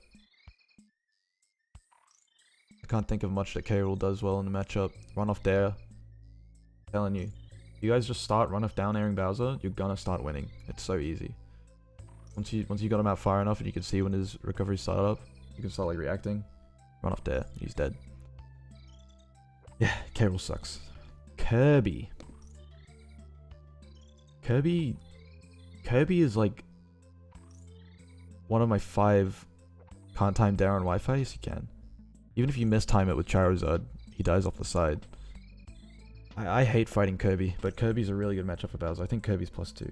I can't think of much that K Rool does well in the matchup. Run off dare. Telling you. You guys just start run off down airing Bowser, you're gonna start winning. It's so easy. Once you got him out far enough and you can see when his recovery started up, you can start like reacting. Run off dare. He's dead. Yeah, K Rool sucks. Kirby. Kirby is like one of my 5 can't time dare on Wi-Fi. Yes, you can. Even if you mistime it with Charizard, he dies off the side. I hate fighting Kirby, but Kirby's a really good matchup for Bowser. I think Kirby's +2.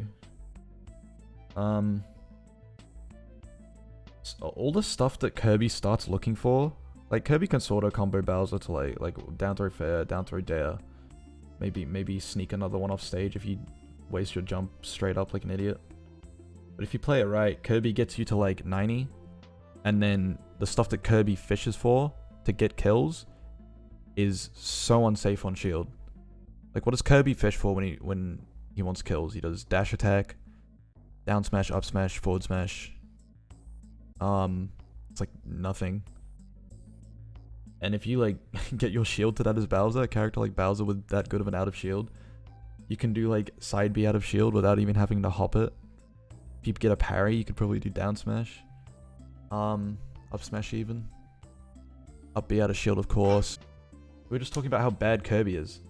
So all the stuff that Kirby starts looking for, like Kirby can sort of combo Bowser to like down throw fair, down throw dare. Maybe sneak another one off stage if you waste your jump straight up like an idiot. But if you play it right, Kirby gets you to like 90, and then the stuff that Kirby fishes for to get kills is so unsafe on shield. Like, what does Kirby fish for when he wants kills? He does dash attack, down smash, up smash, forward smash. It's like nothing. And if you like get your shield to that as Bowser, a character like Bowser with that good of an out of shield, you can do like side B out of shield without even having to hop it. If you get a parry, you could probably do down smash. Up smash even. Up B out of shield, of course. We were just talking about how bad Kirby is.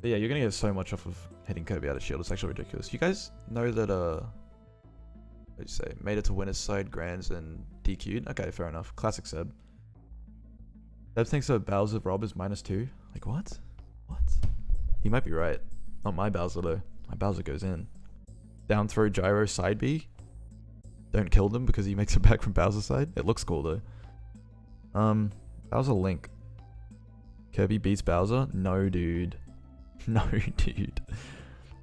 But yeah, you're gonna get so much off of hitting Kirby out of shield. It's actually ridiculous. You guys know that, what do you say? Made it to winner's side, grands, and DQ'd? Okay, fair enough. Classic Seb. Seb thinks that Bowser R.O.B is -2. Like, what? What? He might be right. Not my Bowser, though. My Bowser goes in. Down throw gyro side B. Don't kill them because he makes it back from Bowser's side. It looks cool, though. Bowser Link. Kirby beats Bowser? No, dude. No, dude.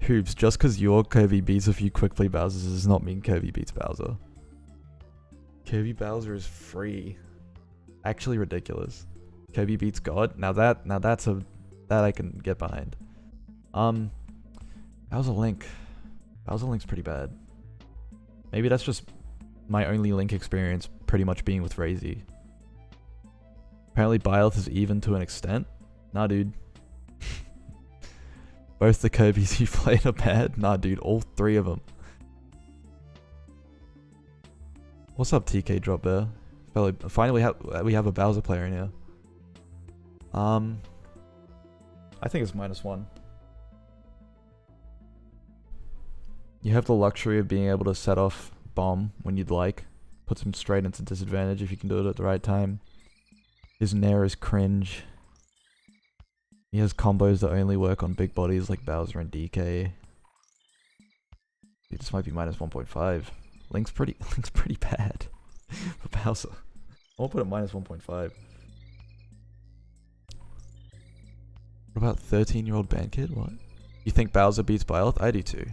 Hoops, just because your Kirby beats a few quick play Bowsers does not mean Kirby beats Bowser. Kirby Bowser is free. Actually ridiculous. Kirby beats God? Now that's that I can get behind. Bowser Link. Bowser Link's pretty bad. Maybe that's just my only Link experience pretty much being with Razy. Apparently Byleth is even to an extent. Nah, dude. Both the Kirbys you played are bad. Nah, dude. All 3 of them. What's up, TK drop there? Finally, we have a Bowser player in here. I think it's -1. You have the luxury of being able to set off bomb when you'd like. Puts him straight into disadvantage if you can do it at the right time. His Nair is cringe. He has combos that only work on big bodies like Bowser and DK. Dude, this might be -1.5. Link's pretty bad for Bowser. I'll put it -1.5. What about 13-year-old band kid? What? You think Bowser beats Byleth? I do too.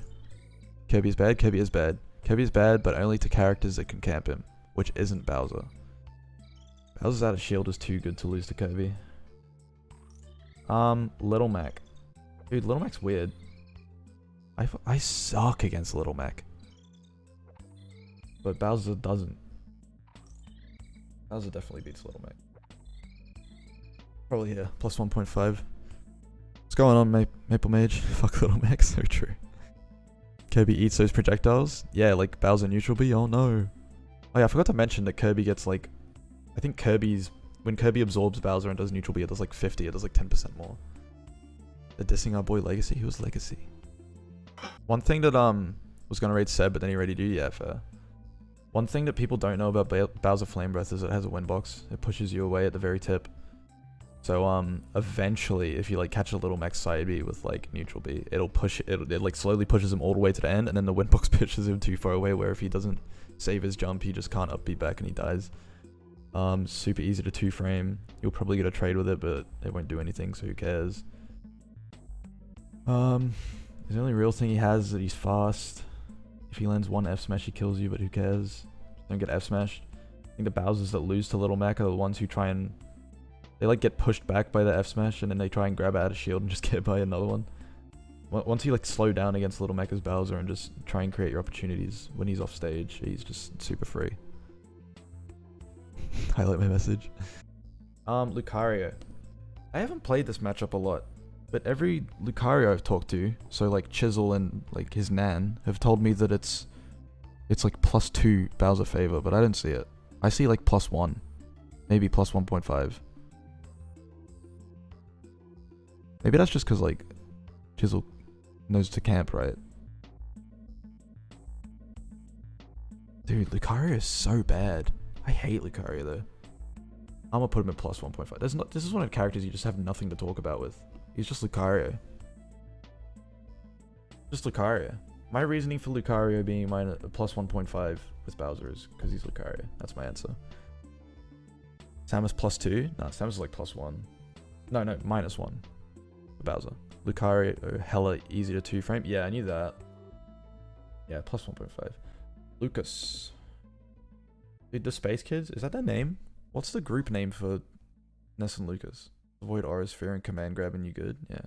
Kirby is bad? Kirby is bad. Kirby is bad, but only to characters that can camp him, which isn't Bowser. Bowser's out of shield is too good to lose to Kirby. Little Mac. Dude, Little Mac's weird. I suck against Little Mac. But Bowser doesn't. Bowser definitely beats Little Mac. Probably here, +1.5. What's going on, Maple Mage? Fuck Little Mac, so true. Kirby eats those projectiles? Yeah, like Bowser neutral B? Oh no. Oh yeah, I forgot to mention that Kirby gets like, I think when Kirby absorbs Bowser and does neutral B, it does like 50, it does like 10% more. They're dissing our boy Legacy. Who's Legacy? One thing that was gonna raid Seb, but then he already do. Yeah, fair. One thing that people don't know about Bowser Flame Breath is it has a win box. It pushes you away at the very tip. So eventually, if you like catch a little max side B with like neutral B, it'll push it like slowly pushes him all the way to the end, and then the win box pushes him too far away. Where if he doesn't save his jump, he just can't up B back and he dies. Super easy to 2-frame. You'll probably get a trade with it, but it won't do anything, so who cares? The only real thing he has is that he's fast. If he lands one F smash, he kills you, but who cares? Don't get F smashed. I think the Bowsers that lose to Little Mac are the ones who try and they like get pushed back by the F smash, and then they try and grab out a shield and just get hit by another one. Once you like slow down against Little Mac as Bowser and just try and create your opportunities when he's off stage, he's just super free. Highlight my message. Lucario. I haven't played this matchup a lot, but every Lucario I've talked to, so like Chisel and like his Nan, have told me that it's like +2 Bowser favor, but I don't see it. I see like +1, maybe +1.5. Maybe that's just because like Chisel knows to camp, right? Dude, Lucario is so bad. I hate Lucario though. I'm gonna put him in +1.5. This is one of the characters you just have nothing to talk about with. He's just Lucario. Just Lucario. My reasoning for Lucario being mine +1.5 with Bowser is because he's Lucario. That's my answer. Samus +2? No, Samus is like +1. No, -1 for Bowser. Lucario, hella easy to 2-frame. Yeah, I knew that. Yeah, +1.5. Lucas. Dude, the Space Kids, is that their name? What's the group name for Ness and Lucas? Avoid Aura's Fear and Command Grab and you good? Yeah.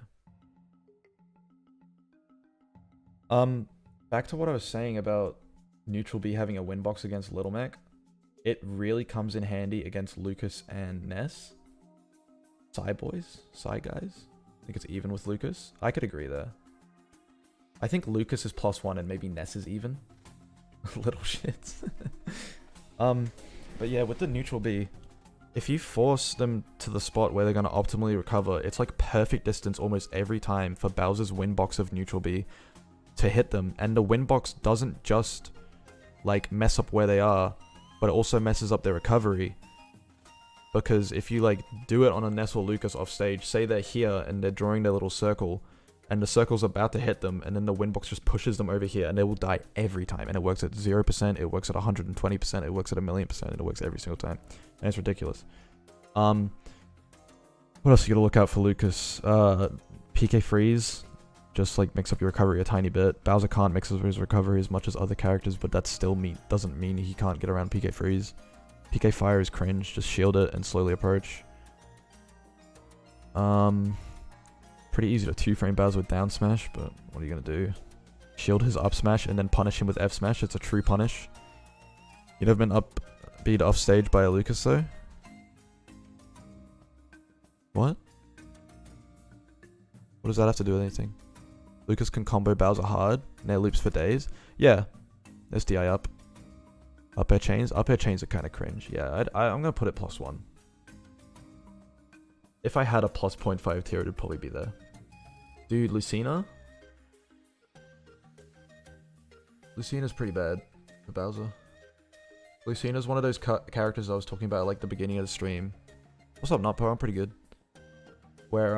Back to what I was saying about Neutral B having a win box against Little Mac. It really comes in handy against Lucas and Ness. Psy boys? Psy guys? I think it's even with Lucas. I could agree there. I think Lucas is +1 and maybe Ness is even. Little shits. But yeah, with the neutral B, if you force them to the spot where they're going to optimally recover, it's like perfect distance almost every time for Bowser's win box of neutral B to hit them. And the win box doesn't just like mess up where they are, but it also messes up their recovery. Because if you like do it on a Ness or Lucas off stage, say they're here and they're drawing their little circle, and the circle's about to hit them, and then the win box just pushes them over here, and they will die every time. And it works at 0%, it works at 120%, it works at 1,000,000%, and it works every single time. And it's ridiculous. What else you gotta look out for Lucas? PK freeze, just like mix up your recovery a tiny bit. Bowser can't mix up his recovery as much as other characters, but that still doesn't mean he can't get around PK freeze. PK fire is cringe, just shield it and slowly approach. Pretty easy to 2-frame Bowser with down smash, but what are you gonna do? Shield his up smash and then punish him with F smash. It's a true punish. You'd have been beat off stage by a Lucas though. What? What does that have to do with anything? Lucas can combo Bowser hard, nair loops for days. Yeah, SDI up. Up air chains. Up air chains are kind of cringe. Yeah, I'm gonna put it +1. If I had a +0.5 tier, it would probably be there. Dude, Lucina? Lucina's pretty bad for Bowser. Lucina's one of those characters I was talking about at like the beginning of the stream. What's up, Nutpo? I'm pretty good. Where,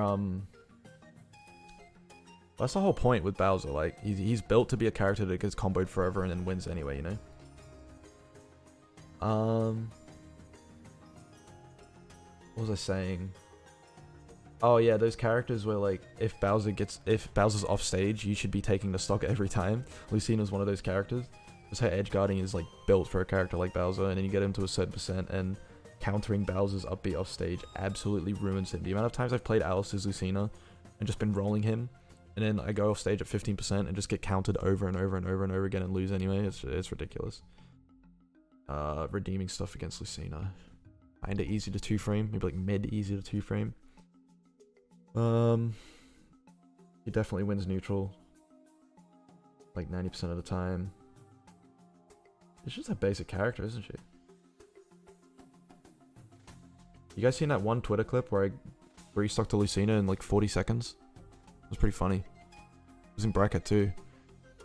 that's the whole point with Bowser. Like, he's built to be a character that gets comboed forever and then wins anyway, you know? What was I saying? Oh yeah, those characters where like if Bowser's off stage, you should be taking the stock every time. Lucina's one of those characters. Just how edge guarding is like built for a character like Bowser, and then you get him to a certain percent, and countering Bowser's upbeat off stage absolutely ruins him. The amount of times I've played Alice's Lucina and just been rolling him, and then I go off stage at 15% and just get countered over and over and over and over again and lose anyway. It's ridiculous. Redeeming stuff against Lucina. Kinda easy to 2-frame, maybe like mid easy to 2-frame. He definitely wins neutral like 90% of the time. She's just a basic character, isn't she? You guys seen that one Twitter clip where I restocked to Lucina in like 40 seconds? It was pretty funny. It was in bracket too.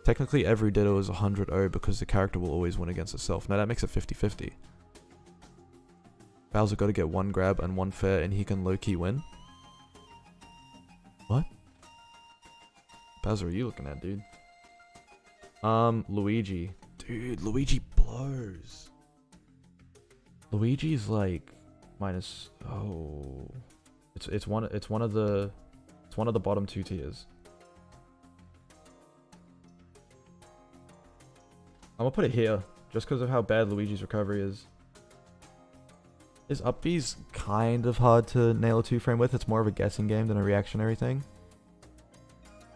Technically every Ditto is 100-0 because the character will always win against itself. Now that makes it 50-50. Bowser got to get one grab and one fair and he can low-key win. What? Bowser, are you looking at, dude? Luigi. Dude, Luigi blows. Luigi's like minus. Oh, it's one of the bottom 2 tiers. I'm gonna put it here just because of how bad Luigi's recovery is. His up B's kind of hard to nail a 2-frame with. It's more of a guessing game than a reactionary thing.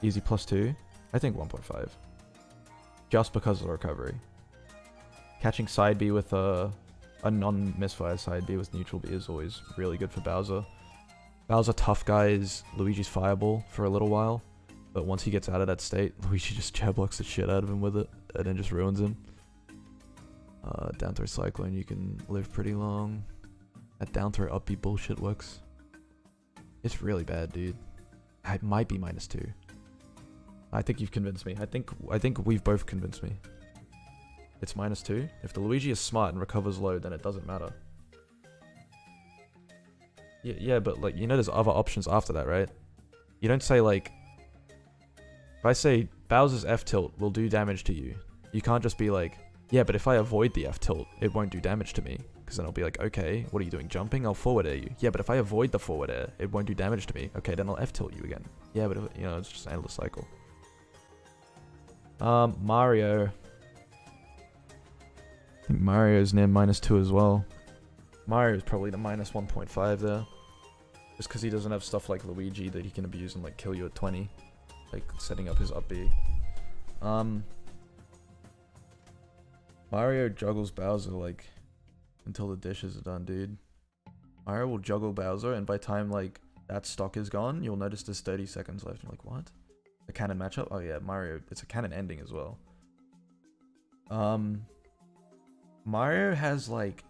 Easy +2. I think 1.5. Just because of the recovery. Catching side B with a non-misfire side B with neutral B is always really good for Bowser. Bowser tough guy is Luigi's fireball for a little while. But once he gets out of that state, Luigi just chair blocks the shit out of him with it. And then just ruins him. Down throw Cyclone, you can live pretty long. That down throw up B bullshit works. It's really bad, dude. It might be -2. I think you've convinced me. I think we've both convinced me. It's -2. If the Luigi is smart and recovers low, then it doesn't matter. Yeah, but like, you know there's other options after that, right? You don't say like... If I say Bowser's F-tilt will do damage to you, you can't just be like, yeah, but if I avoid the F-tilt, it won't do damage to me. Because then I'll be like, okay, what are you doing, jumping? I'll forward air you. Yeah, but if I avoid the forward air, it won't do damage to me. Okay, then I'll F-tilt you again. Yeah, but if, you know, it's just an endless cycle. Mario. I think Mario's near -2 as well. Mario's probably the -1.5 there. Just because he doesn't have stuff like Luigi that he can abuse and like kill you at 20. Like setting up his up B. Mario juggles Bowser like until the dishes are done, dude. Mario will juggle Bowser and by time like that stock is gone, you'll notice there's 30 seconds left. You're like, what? A canon matchup? Oh yeah, Mario. It's a canon ending as well. Mario has like,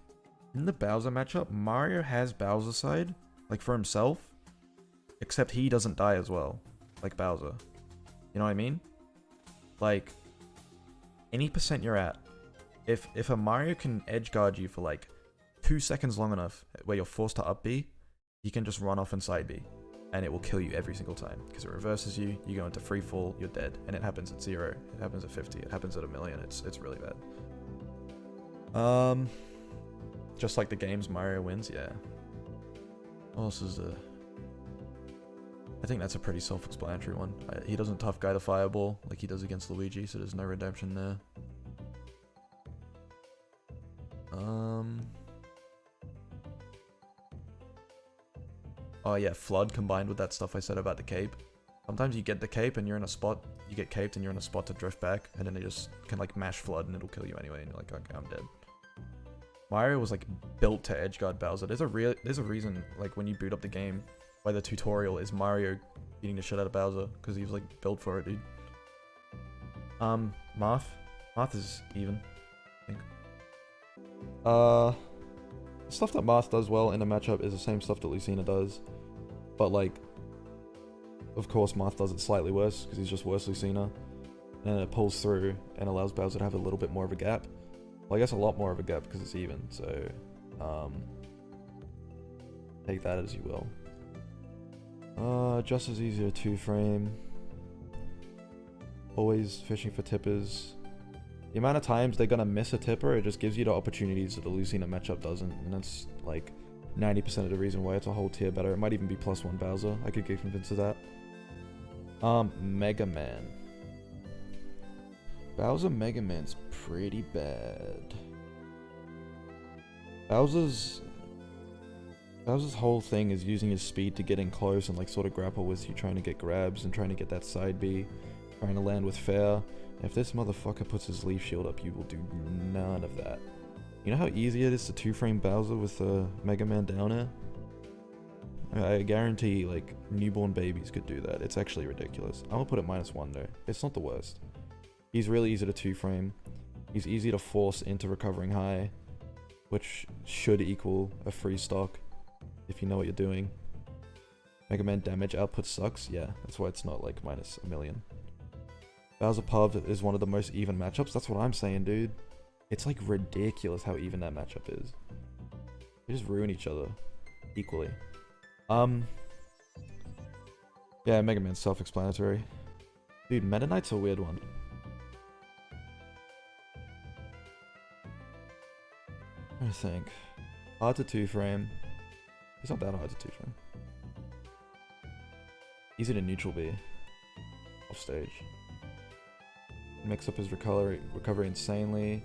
in the Bowser matchup, Mario has Bowser side, like for himself, except he doesn't die as well, like Bowser. You know what I mean? Like, any percent you're at, if a Mario can edge guard you for like 2 seconds long enough where you're forced to up B, he can just run off and side B. And it will kill you every single time. Because it reverses you, you go into free fall, you're dead. And it happens at 0, it happens at 50, it happens at 1,000,000, it's really bad. Just like the games Mario wins, yeah. What else is there? I think that's a pretty self-explanatory one. He doesn't tough guy the fireball like he does against Luigi, so there's no redemption there. Oh yeah, Flood combined with that stuff I said about the cape. Sometimes you get the cape and you're in a spot, you get caped and you're in a spot to drift back, and then they just can like mash Flood and it'll kill you anyway, and you're like, okay, I'm dead. Mario was like built to edgeguard Bowser. There's a reason, like when you boot up the game, why the tutorial is Mario beating the shit out of Bowser, because he was like built for it, dude. Marth is even, I think. Stuff that Marth does well in a matchup is the same stuff that Lucina does, but like, of course Marth does it slightly worse because he's just worse Lucina, and it pulls through and allows Bowser to have a little bit more of a gap. Well, I guess a lot more of a gap because it's even, so take that as you will. Just as easy a 2-frame. Always fishing for tippers. The amount of times they're gonna miss a tipper, it just gives you the opportunities that the Lucina matchup doesn't, and that's like 90% of the reason why it's a whole tier better. It might even be +1 Bowser. I could get convinced of that. Mega Man. Bowser Mega Man's pretty bad. Bowser's whole thing is using his speed to get in close and like sort of grapple with you, trying to get grabs and trying to get that side B, trying to land with fair. If this motherfucker puts his leaf shield up, you will do none of that. You know how easy it is to 2-frame Bowser with Mega Man down air? I guarantee like newborn babies could do that. It's actually ridiculous. I'm gonna put it -1 though. It's not the worst. He's really easy to 2-frame. He's easy to force into recovering high, which should equal a free stock if you know what you're doing. Mega Man damage output sucks. Yeah, that's why it's not like minus a million. Bowser Puv is one of the most even matchups. That's what I'm saying, dude. It's like ridiculous how even that matchup is. They just ruin each other equally. Yeah, Mega Man's self-explanatory. Dude, Meta Knight's a weird one. I think. Hard to 2-frame. He's not that hard to 2-frame. Easy to neutral B. Off stage. Mix up his recovery insanely.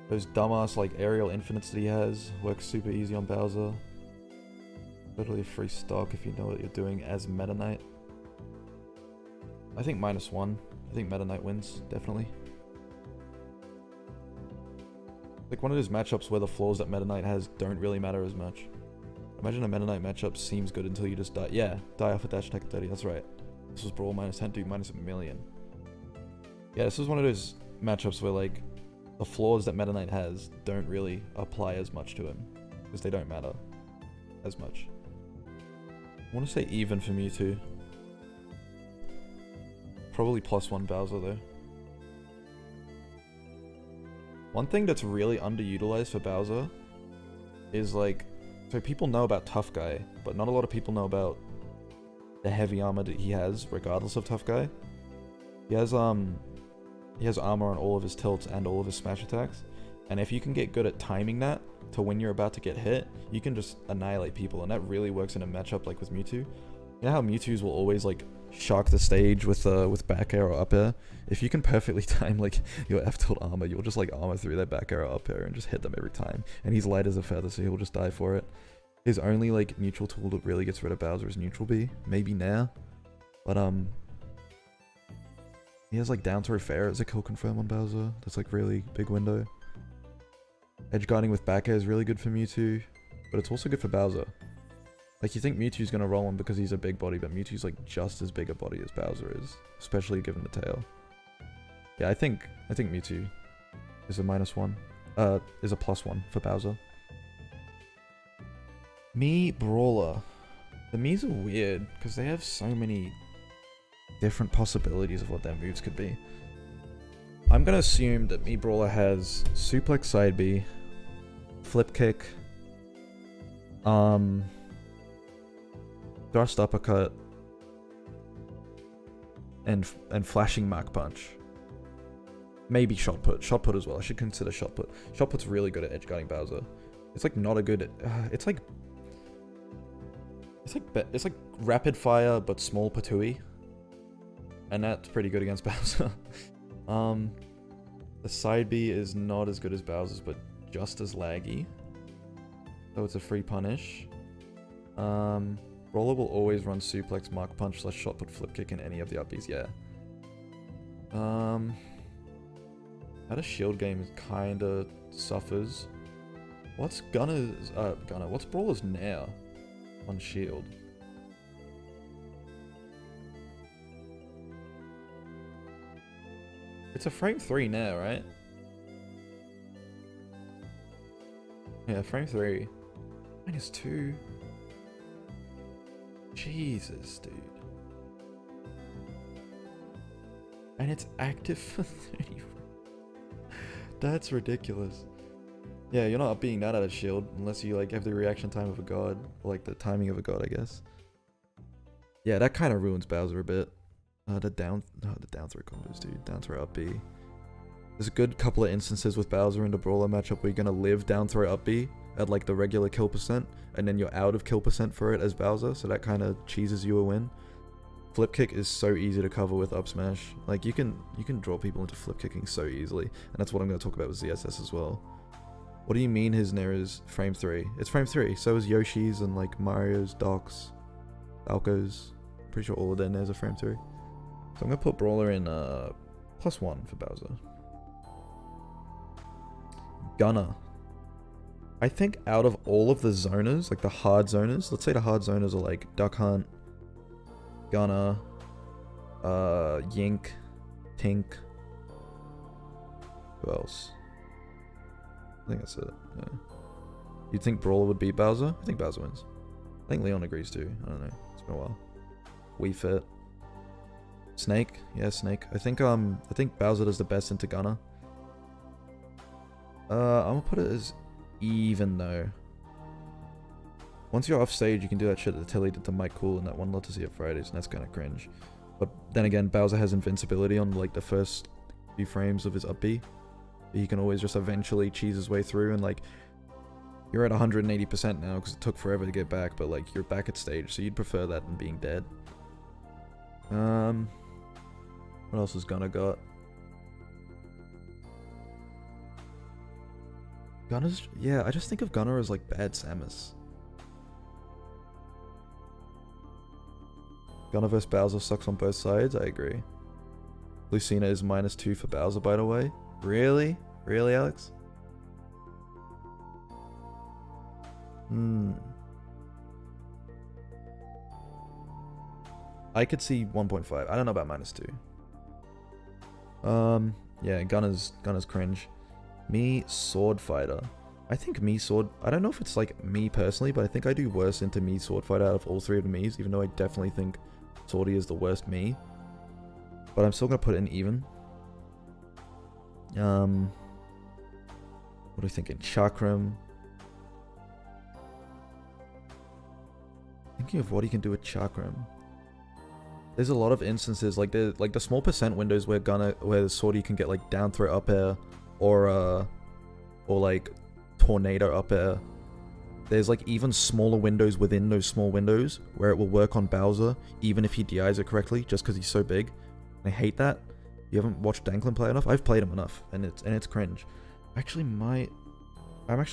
Those dumbass like aerial infinites that he has work super easy on Bowser. Totally a free stock if you know what you're doing as Meta Knight. I think -1. I think Meta Knight wins, definitely. Like one of those matchups where the flaws that Meta Knight has don't really matter as much. Imagine a Meta Knight matchup seems good until you just die. Yeah, die off a dash attack 30, that's right. This was Brawl -10, dude, -1,000,000. Yeah, this is one of those matchups where like the flaws that Meta Knight has don't really apply as much to him. Because they don't matter as much. I want to say even for Mewtwo. Probably +1 Bowser though. One thing that's really underutilized for Bowser is like, so people know about Tough Guy, but not a lot of people know about the heavy armor that he has, regardless of Tough Guy. He has armor on all of his tilts and all of his smash attacks, and if you can get good at timing that to when you're about to get hit, you can just annihilate people, and that really works in a matchup like with Mewtwo. You know how Mewtwo's will always like shark the stage with back air or up air? If you can perfectly time like your F tilt armor, you'll just like armor through their back air or up air and just hit them every time. And he's light as a feather, so he'll just die for it. His only like neutral tool that really gets rid of Bowser is neutral B, maybe now, but he has like down throw fair as a kill confirm on Bowser. That's like really big window. Edge guarding with back air is really good for Mewtwo, but it's also good for Bowser. Like, you think Mewtwo's gonna roll him because he's a big body, but Mewtwo's like just as big a body as Bowser is, especially given the tail. Yeah, I think Mewtwo is a -1, is a +1 for Bowser. Mii Brawler. The Miis are weird because they have so many different possibilities of what their moves could be. I'm gonna assume that Mii Brawler has suplex side B, flip kick, thrust uppercut, and flashing Mach punch. Maybe shot put. Shot put as well. I should consider shot put. Shot put's really good at edge guarding Bowser. It's like not a good. It's like rapid fire but small patooey, and that's pretty good against Bowser. The side B is not as good as Bowser's, but just as laggy. So it's a free punish. Brawler will always run suplex, Mach punch, / shot put, flip kick in any of the up Bs, yeah. At a shield game kinda suffers. What's Gunner's what's Brawler's now on shield? It's a frame 3 now, right? Yeah, frame 3. -2. Jesus, dude. And it's active for 30. That's ridiculous. Yeah, you're not being that out of shield unless you like have the reaction time of a god, or like the timing of a god, I guess. Yeah, that kind of ruins Bowser a bit. The down throw combos, dude. Down throw up B. There's a good couple of instances with Bowser in the Brawler matchup where you're gonna live down throw up B at like the regular kill percent, and then you're out of kill percent for it as Bowser, so that kind of cheeses you a win. Flip kick is so easy to cover with up smash. Like you can draw people into flip kicking so easily, and that's what I'm going to talk about with ZSS as well. What do you mean his Nair is frame 3? It's frame 3, so is Yoshi's and like Mario's, Doc's, Falco's. Pretty sure all of their Nairs are frame 3. So I'm going to put Brawler in +1 for Bowser. Gunner. I think out of all of the zoners, like the hard zoners, let's say the hard zoners are like Duck Hunt, Gunner, Yink, Tink, Who else? I think that's it. Yeah. You'd think Brawler would beat Bowser? I think Bowser wins. I think Leon agrees too. I don't know. It's been a while. Wii Fit. Snake? Yeah, Snake. I think Bowser does the best into Gunner. I'm gonna put it as even though. Once you're off stage, you can do that shit that Tilly did to Mike Cool in that one Love to See It Fridays, and that's kind of cringe. But then again, Bowser has invincibility on like the first few frames of his up B. He can always just eventually cheese his way through, and like you're at 180% now because it took forever to get back, but like you're back at stage, so you'd prefer that than being dead. What else has Gunner got? Gunner's, yeah, I just think of Gunner as like bad Samus. Gunner vs Bowser sucks on both sides, I agree. Lucina is -2 for Bowser, by the way. Really? Really, Alex? I could see 1.5. I don't know about -2. Yeah, Gunner's cringe. Mii Swordfighter. I think I don't know if it's like me personally, but I think I do worse into Mii Swordfighter out of all three of the Miis, even though I definitely think Swordy is the worst Mii. But I'm still gonna put it in even. What are we thinking? Chrom. Thinking of what he can do with Chrom. There's a lot of instances like the small percent windows where Swordy can get like down throw up air or like tornado up air. There's like even smaller windows within those small windows where it will work on Bowser even if he DIs it correctly just because he's so big. I hate that. You haven't watched Danklin play enough? I've played him enough and it's cringe. I'm actually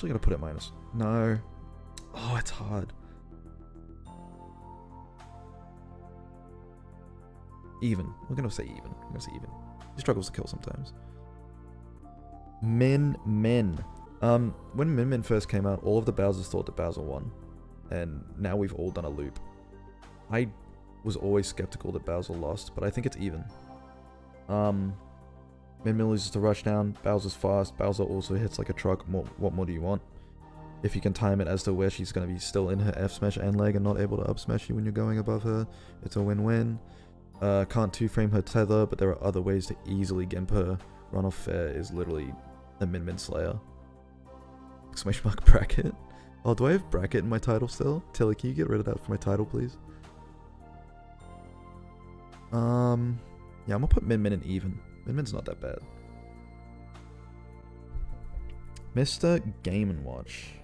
gonna put it minus. No. Oh, it's hard. Even. We're gonna say even. He struggles to kill sometimes. Min. When Min first came out, all of the Bowsers thought that Bowser won. And now we've all done a loop. I was always skeptical that Bowser lost, but I think it's even. Min loses to Rushdown, Bowser's fast, Bowser also hits like a truck. What more do you want? If you can time it as to where she's gonna be still in her F smash and leg and not able to up smash you when you're going above her, it's a win-win. Can't 2-frame her tether, but there are other ways to easily gimp her. Runoff fair is literally a Min Slayer. Exclamation mark bracket. Oh, do I have bracket in my title still? Tilly, can you get rid of that for my title, please? Yeah, I'm gonna put Min in even. Min's not that bad. Mr. Game & Watch.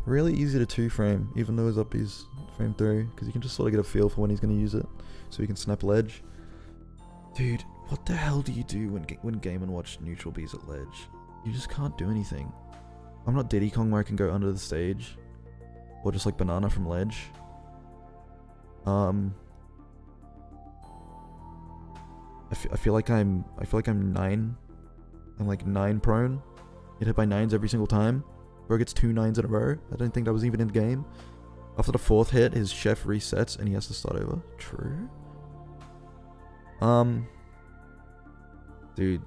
Really easy to 2-frame, even though his up B's frame 3, because you can just sort of get a feel for when he's going to use it, so he can snap ledge. Dude, what the hell do you do when Game & Watch neutral B's at ledge? You just can't do anything. I'm not Diddy Kong where I can go under the stage, or just like banana from ledge. I feel like I'm 9. I'm like 9 prone. Get hit by 9s every single time. Bro gets 2 9s in a row. I don't think that was even in game. After the 4th hit, his chef resets and he has to start over. True. Dude,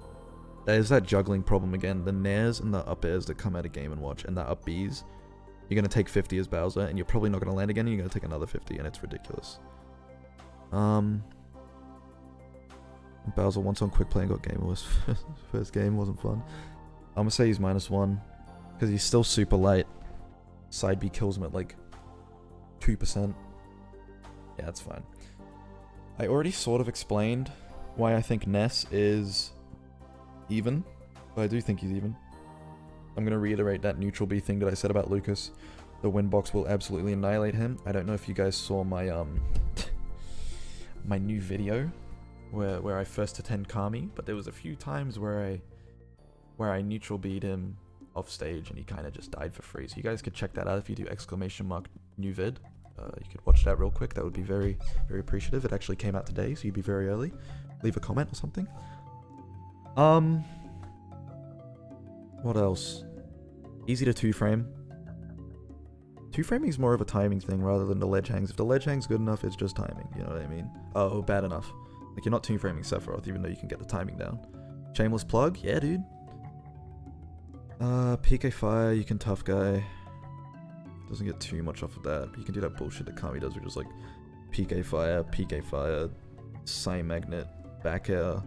there's that juggling problem again. The nairs and the up airs that come out of Game & Watch and the up Bs. You're gonna take 50 as Bowser and you're probably not gonna land again and you're gonna take another 50 and it's ridiculous. Bowser once on quick play and got game was first game wasn't fun. I'm gonna say he's -1 because he's still super light. Side B kills him at like 2%. Yeah, that's fine. I already sort of explained why I think Ness is even, but I do think he's even. I'm gonna reiterate that neutral B thing that I said about Lucas. The win box will absolutely annihilate him. I don't know if you guys saw my my new video where I first attend Kami, but there was a few times where I neutral beat him off stage and he kind of just died for free. So you guys could check that out if you do !new vid. You could watch that real quick. That would be very, very appreciative. It actually came out today, so you'd be very early. Leave a comment or something. What else? Easy to 2-frame. 2-framing is more of a timing thing rather than the ledge hangs. If the ledge hangs good enough, it's just timing. You know what I mean? Oh, bad enough. Like, you're not 2-framing Sephiroth, even though you can get the timing down. Shameless plug? Yeah, dude. PK Fire, you can tough guy. Doesn't get too much off of that, but you can do that bullshit that Kami does, which is like PK Fire, Psy Magnet, back air.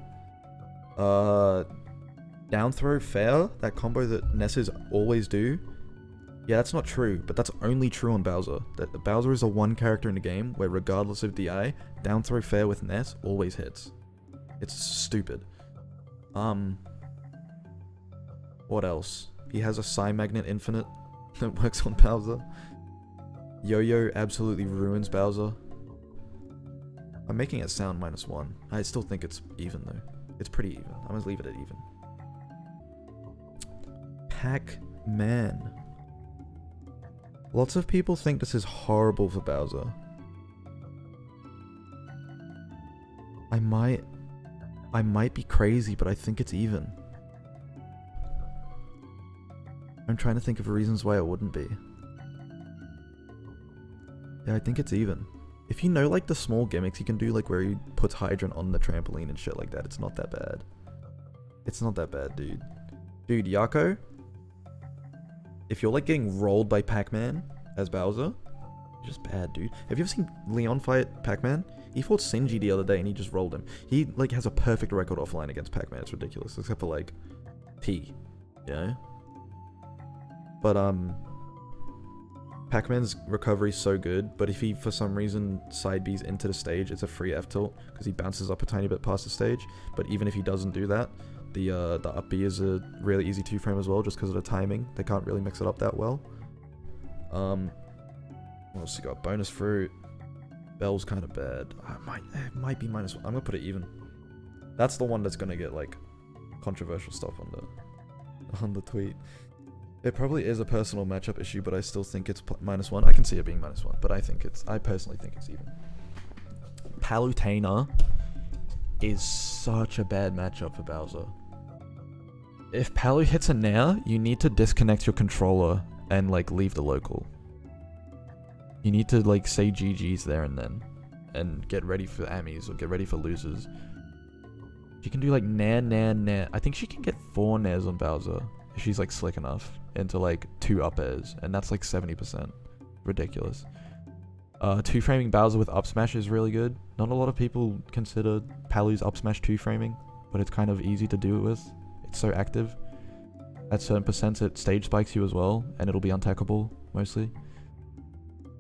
Down throw fair, that combo that Nesses always do. Yeah, that's not true, but that's only true on Bowser. That Bowser is the one character in the game where regardless of DI, down throw fair with Ness always hits. It's stupid. What else? He has a Psy Magnet Infinite that works on Bowser. Yo-Yo absolutely ruins Bowser. I'm making it sound -1. I still think it's even though. It's pretty even. I'm gonna leave it at even. Pac-Man. Lots of people think this is horrible for Bowser. I might be crazy, but I think it's even. I'm trying to think of reasons why it wouldn't be. Yeah, I think it's even. If you know like the small gimmicks you can do, like where he puts Hydrant on the trampoline and shit like that, it's not that bad. It's not that bad, dude. Dude, Yako, if you're like getting rolled by Pac-Man as Bowser, you're just bad, dude. Have you ever seen Leon fight Pac-Man? He fought Sinji the other day and he just rolled him. He like has a perfect record offline against Pac-Man. It's ridiculous, except for like P, you know? But Pac-Man's recovery is so good, but if he for some reason side B's into the stage, it's a free F tilt because he bounces up a tiny bit past the stage. But even if he doesn't do that, the up B is a really easy 2-frame as well, just because of the timing. They can't really mix it up that well. What else you got? Bonus fruit. Bell's kind of bad. It might be -1. I'm gonna put it even. That's the one that's gonna get like controversial stuff on the tweet. It probably is a personal matchup issue, but I still think it's -1. I can see it being -1, but I personally think it's even. Palutena is such a bad matchup for Bowser. If Palu hits a Nair, you need to disconnect your controller and like leave the local. You need to like say GG's there and then, and get ready for Ammies or get ready for losers. She can do like Nair. I think she can get 4 Nairs on Bowser if she's like slick enough into like 2 up airs, and that's like 70%. Ridiculous. 2-framing Bowser with up smash is really good. Not a lot of people consider Palu's up smash 2-framing, but it's kind of easy to do it with. It's so active. At certain percents it stage spikes you as well, and it'll be untackable mostly.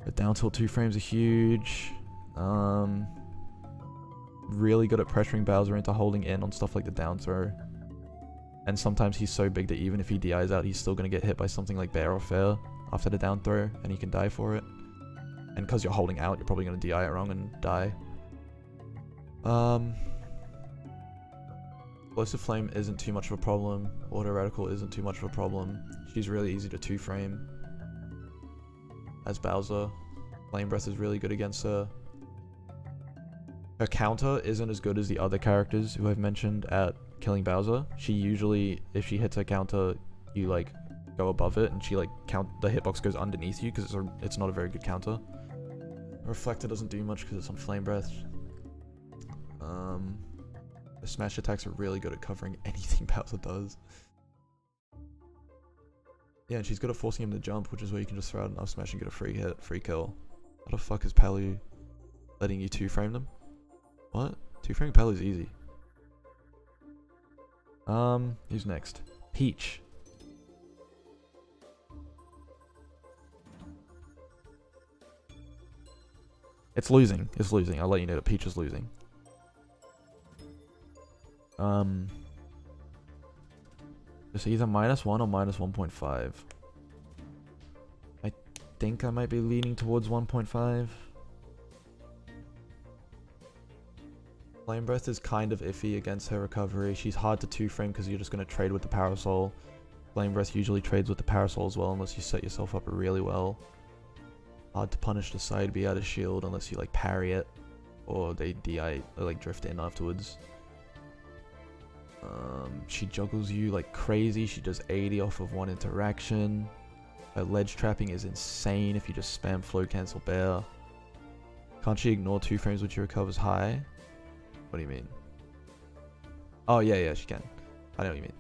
The down tilt 2 frames are huge. Really good at pressuring Bowser into holding in on stuff like the down throw. And sometimes he's so big that even if he DIs out, he's still going to get hit by something like Bear or Fair after the down throw, and he can die for it. And because you're holding out, you're probably going to DI it wrong and die. Explosive Flame isn't too much of a problem. Auto Radical isn't too much of a problem. She's really easy to 2-frame as Bowser. Flame Breath is really good against her. Her counter isn't as good as the other characters who I've mentioned at killing Bowser. She usually, if she hits her counter, you like go above it, and she like the hitbox goes underneath you because it's not a very good counter. Reflector doesn't do much because it's on Flame Breath. The smash attacks are really good at covering anything Bowser does. Yeah, and she's good at forcing him to jump, which is where you can just throw out an up smash and get a free hit, free kill. What the fuck is Palu letting you 2-frame them? What? 2-framing Palu's easy. Who's next? Peach. It's losing. It's losing. I'll let you know that Peach is losing. It's either -1 or -1.5. I think I might be leaning towards 1.5. Flame Breath is kind of iffy against her recovery. She's hard to 2-frame because you're just going to trade with the Parasol. Flame Breath usually trades with the Parasol as well unless you set yourself up really well. Hard to punish the side B out of shield unless you like parry it or they DI or like drift in afterwards. She juggles you like crazy. She does 80 off of 1 interaction. Her ledge trapping is insane if you just spam flow cancel bear. Can't she ignore 2 frames when she recovers high? What do you mean? Oh yeah, she can. I know what you mean.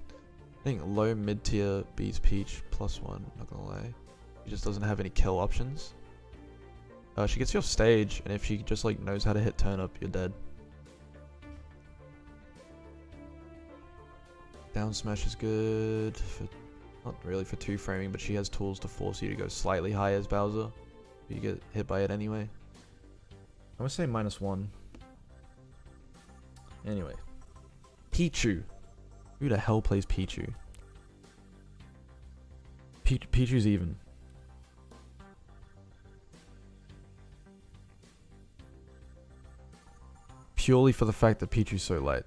I think low mid tier beats Peach +1, not gonna lie. She just doesn't have any kill options. She gets you off stage, and if she just like knows how to hit turn up, you're dead. Down smash is good for, not really for 2-framing, but she has tools to force you to go slightly higher as Bowser. You get hit by it anyway. I'm gonna say -1. Anyway, Pichu. Who the hell plays Pichu? Pichu's even. Purely for the fact that Pichu's so light.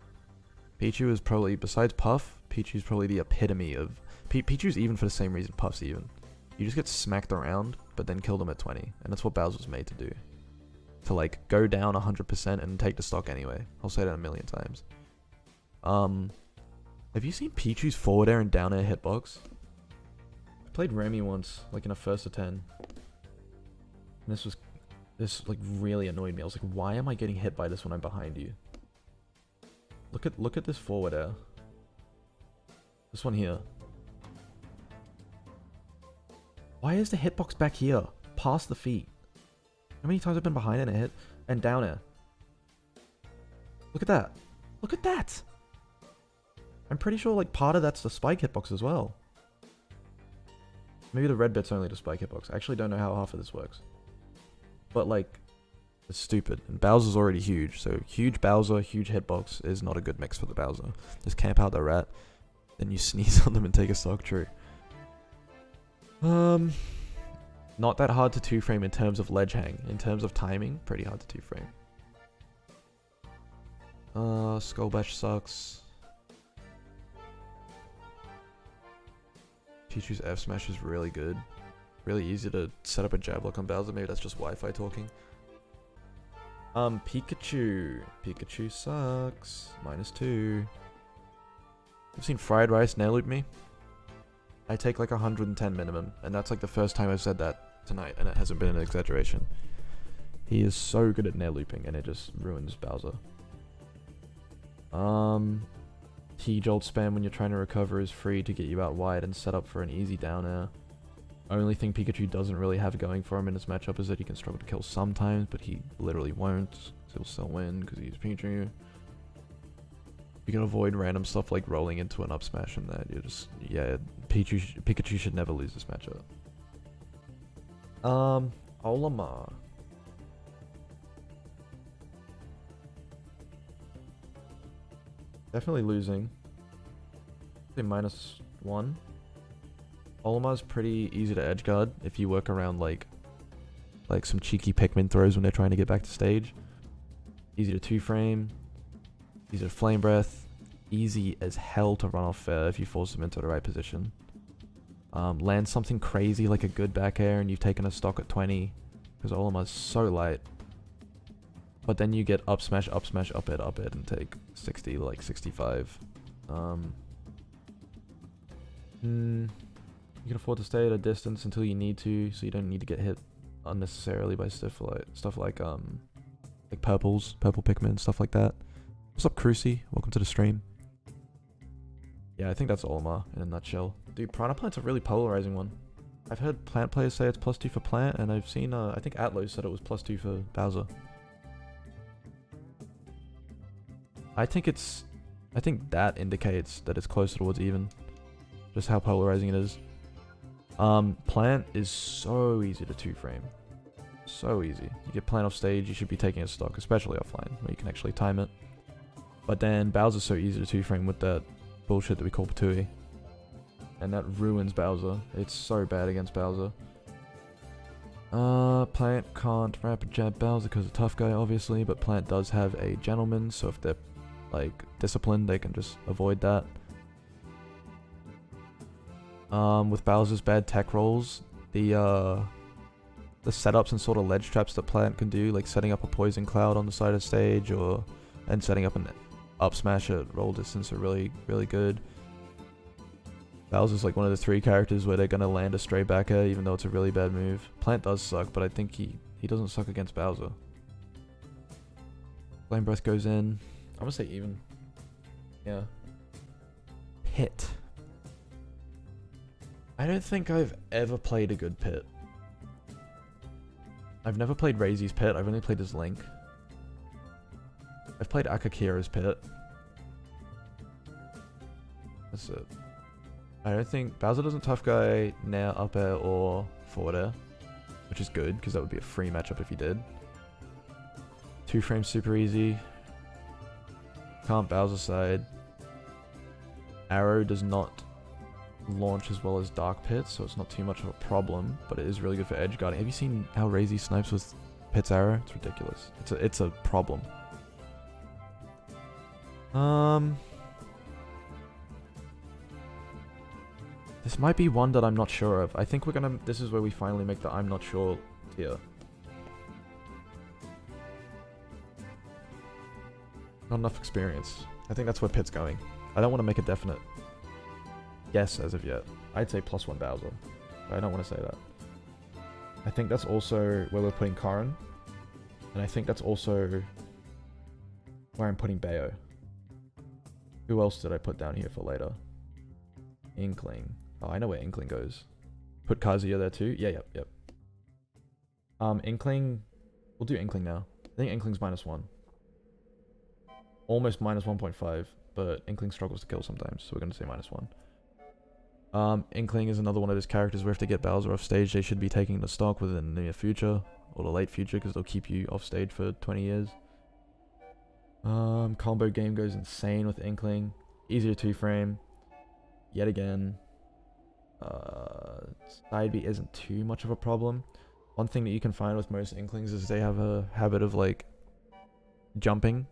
Pichu is probably, besides Puff, Pichu's probably the epitome of... Pichu's even for the same reason Puff's even. You just get smacked around, but then kill them at 20. And that's what Bowser's made to do. To like, go down 100% and take the stock anyway. I'll say that a million times. Have you seen Pichu's forward air and down air hitbox? I played Remy once, like in a first to 10. And this like really annoyed me. I was like, why am I getting hit by this when I'm behind you? Look at this forward air. This one here. Why is the hitbox back here? Past the feet. How many times I've been behind and a hit and down air? Look at that. Look at that. I'm pretty sure like part of that's the spike hitbox as well. Maybe the red bit's only the spike hitbox. I actually don't know how half of this works. But like, it's stupid. And Bowser's already huge, so huge Bowser, huge hitbox is not a good mix for the Bowser. Just camp out the rat, then you sneeze on them and take a stock. True. Not that hard to 2-frame in terms of ledge hang. In terms of timing, pretty hard to 2-frame. Skull Bash sucks. Pichu's F smash is really good. Really easy to set up a jab lock on Bowser. Maybe that's just Wi-Fi talking. Pikachu. Pikachu sucks. -2. You've seen Fried Rice nail loop me? I take like 110 minimum, and that's like the first time I've said that tonight, and it hasn't been an exaggeration. He is so good at nail looping, and it just ruins Bowser. T-Jolt spam when you're trying to recover is free to get you out wide and set up for an easy down air. Only thing Pikachu doesn't really have going for him in this matchup is that he can struggle to kill sometimes, but he literally won't. So he'll still win because he's Pichu. You can avoid random stuff like rolling into an up smash and that. You're just, yeah, Pikachu should never lose this matchup. Olimar. Definitely losing. Say -1. Olimar's pretty easy to edge guard if you work around like some cheeky Pikmin throws when they're trying to get back to stage. Easy to 2-frame. Easy to Flame Breath. Easy as hell to run off fair if you force them into the right position. Land something crazy like a good back air and you've taken a stock at 20. Because Olimar's so light. But then you get up smash, up it, and take 60, like 65. You can afford to stay at a distance until you need to, so you don't need to get hit unnecessarily by stuff like purple Pikmin, stuff like that. What's up, Crucy? Welcome to the stream. Yeah, I think that's Olimar in a nutshell. Dude, Piranha Plant's a really polarizing one. I've heard Plant players say it's +2 for Plant, and I've seen, I think Atlo said it was +2 for Bowser. I think that indicates that it's closer towards even. Just how polarizing it is. Plant is so easy to 2-frame. So easy. You get Plant off stage, you should be taking a stock, especially offline, where you can actually time it. But then Bowser's so easy to 2-frame with that bullshit that we call Patooey. And that ruins Bowser. It's so bad against Bowser. Plant can't rapid jab Bowser because of tough guy, obviously, but Plant does have a gentleman, so if they're like disciplined, they can just avoid that. With Bowser's bad tech rolls, the setups and sort of ledge traps that Plant can do, like setting up a poison cloud on the side of stage, and setting up an up smash at roll distance are really, really good. Bowser's like one of the 3 characters where they're gonna land a straight back air, even though it's a really bad move. Plant does suck, but I think he doesn't suck against Bowser. Flame Breath goes in. I'm gonna say even. Yeah. Pit. I don't think I've ever played a good Pit. I've never played Raisy's Pit. I've only played as Link. I've played Akakira's Pit. That's it. I don't think... Bowser doesn't tough guy Nair, up air, or forward air. Which is good, because that would be a free matchup if he did. 2 frames super easy. Can't Bowser side. Arrow does not launch as well as Dark Pit, so it's not too much of a problem, but it is really good for edge guarding. Have you seen how Razy snipes with Pit's arrow? It's ridiculous. It's a problem. This might be one that I'm not sure of. I think we're gonna... This is where we finally make the I'm not sure tier. Not enough experience. I think that's where Pit's going. I don't want to make a definite guess as of yet. I'd say +1 Bowser. But I don't want to say that. I think that's also where we're putting Karin. And I think that's also where I'm putting Bayo. Who else did I put down here for later? Inkling. Oh, I know where Inkling goes. Put Kazuya there too? Yeah, yep. Inkling... We'll do Inkling now. I think Inkling's -1. Almost -1.5, but Inkling struggles to kill sometimes, so we're going to say -1. Inkling is another one of those characters where if they get Bowser off stage, they should be taking the stock within the near future, or the late future, because they'll keep you off stage for 20 years. Combo game goes insane with Inkling. Easier 2-frame. Yet again. Side B isn't too much of a problem. One thing that you can find with most Inklings is they have a habit of like jumping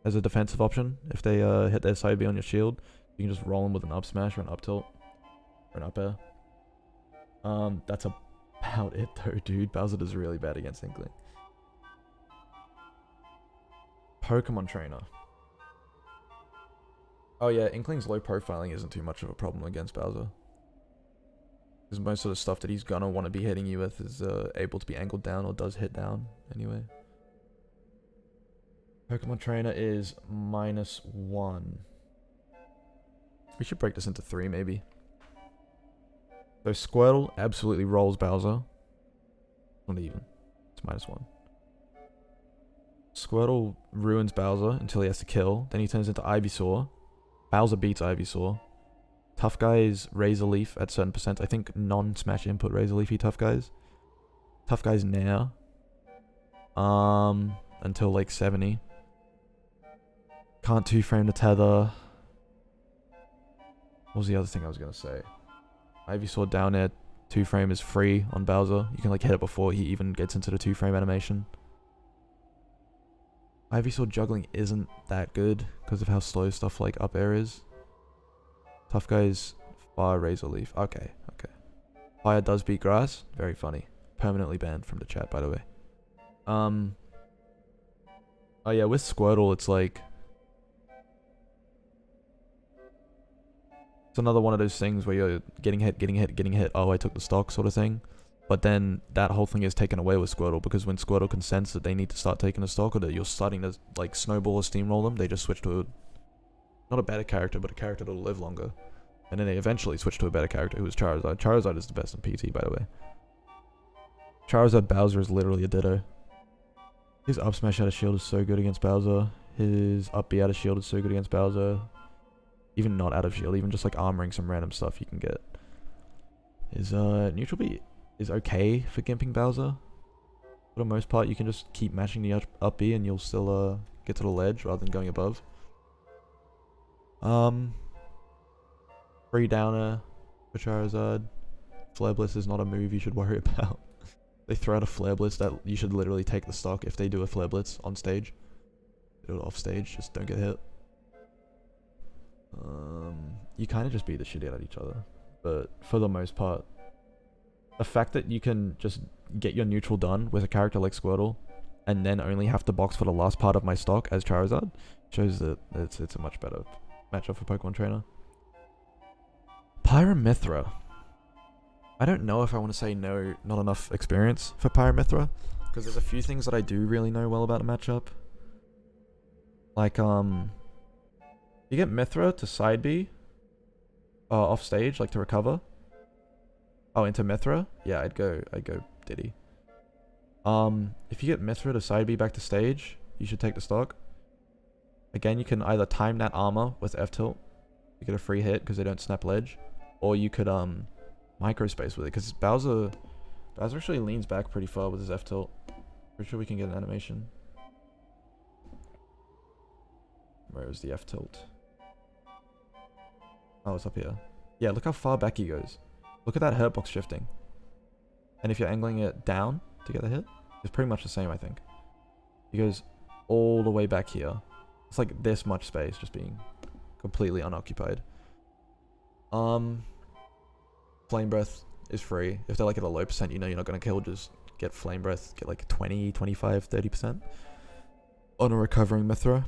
as a defensive option. If they hit their side B on your shield, you can just roll them with an up smash or an up tilt or an up air. That's about it though, dude. Bowser does really bad against Inkling. Pokemon Trainer. Oh yeah, Inkling's low profiling isn't too much of a problem against Bowser. Because most of the stuff that he's gonna want to be hitting you with is able to be angled down or does hit down anyway. Pokemon Trainer is -1. We should break this into 3 maybe. So Squirtle absolutely rolls Bowser. Not even. It's -1. Squirtle ruins Bowser until he has to kill. Then he turns into Ivysaur. Bowser beats Ivysaur. Tough Guys Razor Leaf at certain percent. I think non-smash input Razor Leafy Tough Guys. Tough Guys Nair. Until like 70. Can't 2-frame the tether. What was the other thing I was gonna say? Ivysaur down air 2-frame is free on Bowser. You can like hit it before he even gets into the 2-frame animation. Ivysaur juggling isn't that good because of how slow stuff like up air is. Tough Guys Fire Razor Leaf. Okay. Fire does beat grass. Very funny. Permanently banned from the chat, by the way. Oh yeah, with Squirtle, it's like... It's another one of those things where you're getting hit. Oh, I took the stock sort of thing. But then that whole thing is taken away with Squirtle, because when Squirtle can sense that they need to start taking a stock or that you're starting to like snowball or steamroll them, they just switch to not a better character, but a character that'll live longer. And then they eventually switch to a better character who is Charizard. Charizard is the best in PT, by the way. Charizard Bowser is literally a ditto. His up smash out of shield is so good against Bowser. His up B out of shield is so good against Bowser. Even not out of shield, even just like armoring some random stuff you can get. His neutral B is okay for gimping Bowser. For the most part, you can just keep mashing the up B and you'll still get to the ledge rather than going above. Free downer for Charizard. Flare Blitz is not a move you should worry about. They throw out a Flare Blitz that you should literally take the stock if they do a Flare Blitz on stage. Do it off stage, just don't get hit. You kind of just beat the shit out of each other. But for the most part, the fact that you can just get your neutral done with a character like Squirtle and then only have to box for the last part of my stock as Charizard shows that it's a much better matchup for Pokemon Trainer. Pyramithra. I don't know if I want to say no, not enough experience for Pyramithra, because there's a few things that I do really know well about a matchup. Like, you get Mithra to side B off stage, like to recover. Oh, into Mithra? Yeah, I'd go Diddy. If you get Mithra to side B back to stage, you should take the stock. Again, you can either time that armor with F tilt. You get a free hit because they don't snap ledge. Or you could microspace with it, because Bowser actually leans back pretty far with his F tilt. Pretty sure we can get an animation. Where is the F tilt? Oh, it's up here. Yeah, look how far back he goes. Look at that hurt box shifting. And if you're angling it down to get the hit, it's pretty much the same, I think. He goes all the way back here. It's like this much space just being completely unoccupied. Flame Breath is free. If they're like at a low percent, you know you're not going to kill, just get Flame Breath, get like 20, 25, 30% on a recovering Mithra.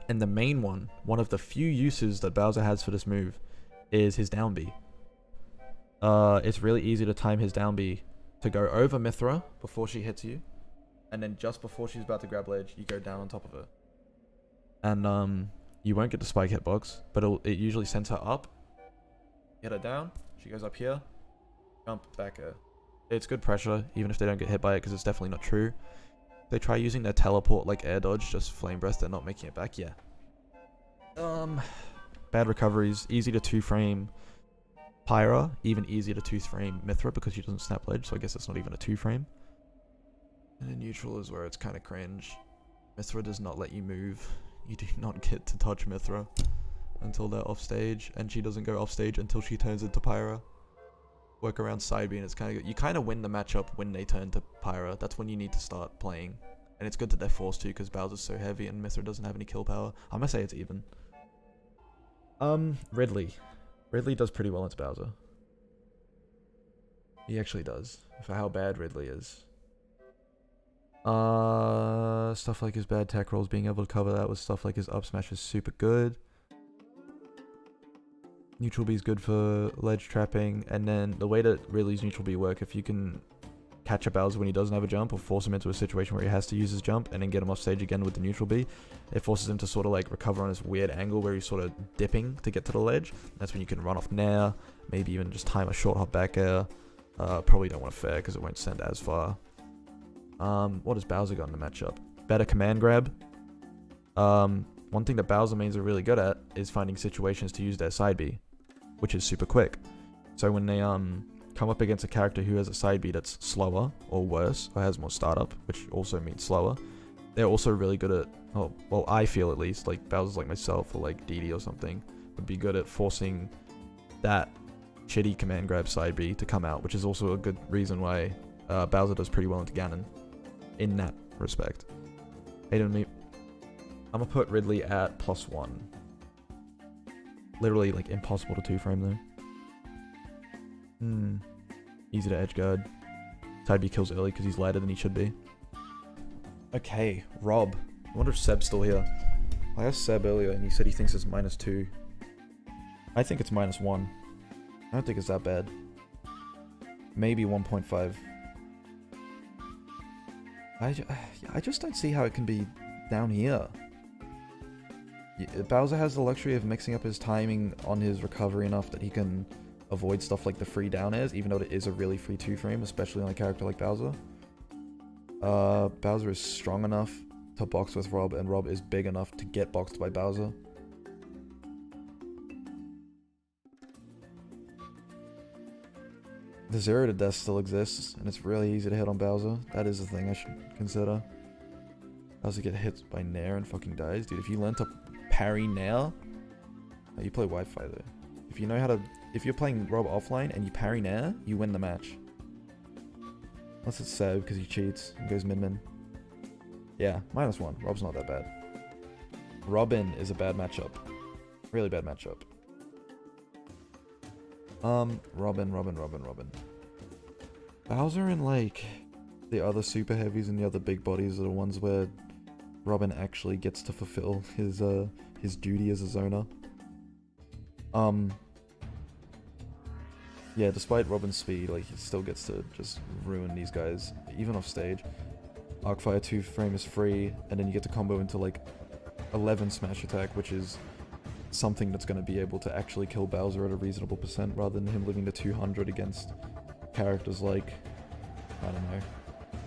And the main one of the few uses that Bowser has for this move, is his down B. It's really easy to time his down B to go over Mithra before she hits you, and then just before she's about to grab ledge, you go down on top of her. And you won't get the spike hitbox, but it usually sends her up. Hit her down, she goes up here, jump back her. It's good pressure, even if they don't get hit by it, because it's definitely not true. If they try using their teleport like air dodge, just flame breath, they're not making it back. Yeah. Bad recoveries, easy to 2-frame Pyra, even easier to 2-frame Mithra because she doesn't snap ledge, so I guess it's not even a 2-frame. And in neutral is where it's kind of cringe. Mithra does not let you move. You do not get to touch Mithra until they're off stage, and she doesn't go off stage until she turns into Pyra. Work around side B, and it's kind of good. You kind of win the matchup when they turn to Pyra. That's when you need to start playing. And it's good that they're forced to, because Bowser's so heavy and Mithra doesn't have any kill power. I'm gonna say it's even. Ridley. Ridley does pretty well into Bowser. He actually does, for how bad Ridley is. Stuff like his bad tech rolls, being able to cover that with stuff like his up smash is super good. Neutral B is good for ledge trapping, and then the way that Ridley's neutral B work, if you can catch a Bowser when he doesn't have a jump, or force him into a situation where he has to use his jump, and then get him off stage again with the neutral B, it forces him to sort of like recover on this weird angle where he's sort of dipping to get to the ledge. That's when you can run off Nair, maybe even just time a short hop back air. Probably don't want to fair because it won't send as far. What has Bowser got in the matchup? Better command grab. One thing that Bowser mains are really good at is finding situations to use their side B, which is super quick. So when they come up against a character who has a side B that's slower or worse, or has more startup, which also means slower, they're also really good at, oh, well, I feel at least, like Bowser's like myself or like Dedede or something, would be good at forcing that shitty command grab side B to come out, which is also a good reason why Bowser does pretty well into Ganon in that respect. Hayden me. I'm gonna put Ridley at +1. Literally like impossible to 2-frame though. Easy to edge guard. Side B kills early because he's lighter than he should be. Okay, R.O.B. I wonder if Seb's still here. I asked Seb earlier and he said he thinks it's -2. I think it's -1. I don't think it's that bad. Maybe 1.5. I just don't see how it can be down here. Bowser has the luxury of mixing up his timing on his recovery enough that he can avoid stuff like the free down airs, even though it is a really free 2-frame, especially on a character like Bowser. Bowser is strong enough to box with R.O.B, and R.O.B is big enough to get boxed by Bowser. The 0 to death still exists, and it's really easy to hit on Bowser. That is the thing I should consider. Bowser get hit by Nair and fucking dies. Dude, if you learn to parry Nair... Oh, you play Wi-Fi though. If you know how to... If you're playing R.O.B offline and you parry Nair, you win the match. Unless it's Seb, because he cheats and goes mid-min. Yeah, -1. R.O.B's not that bad. Robin is a bad matchup. Really bad matchup. Robin. Bowser and like the other super heavies and the other big bodies are the ones where Robin actually gets to fulfill his duty as a zoner. Yeah, despite Robin's speed, like he still gets to just ruin these guys, even off stage. Arcfire 2-frame is free, and then you get to combo into like 11 smash attack, which is something that's going to be able to actually kill Bowser at a reasonable percent rather than him living to 200 against characters like, I don't know,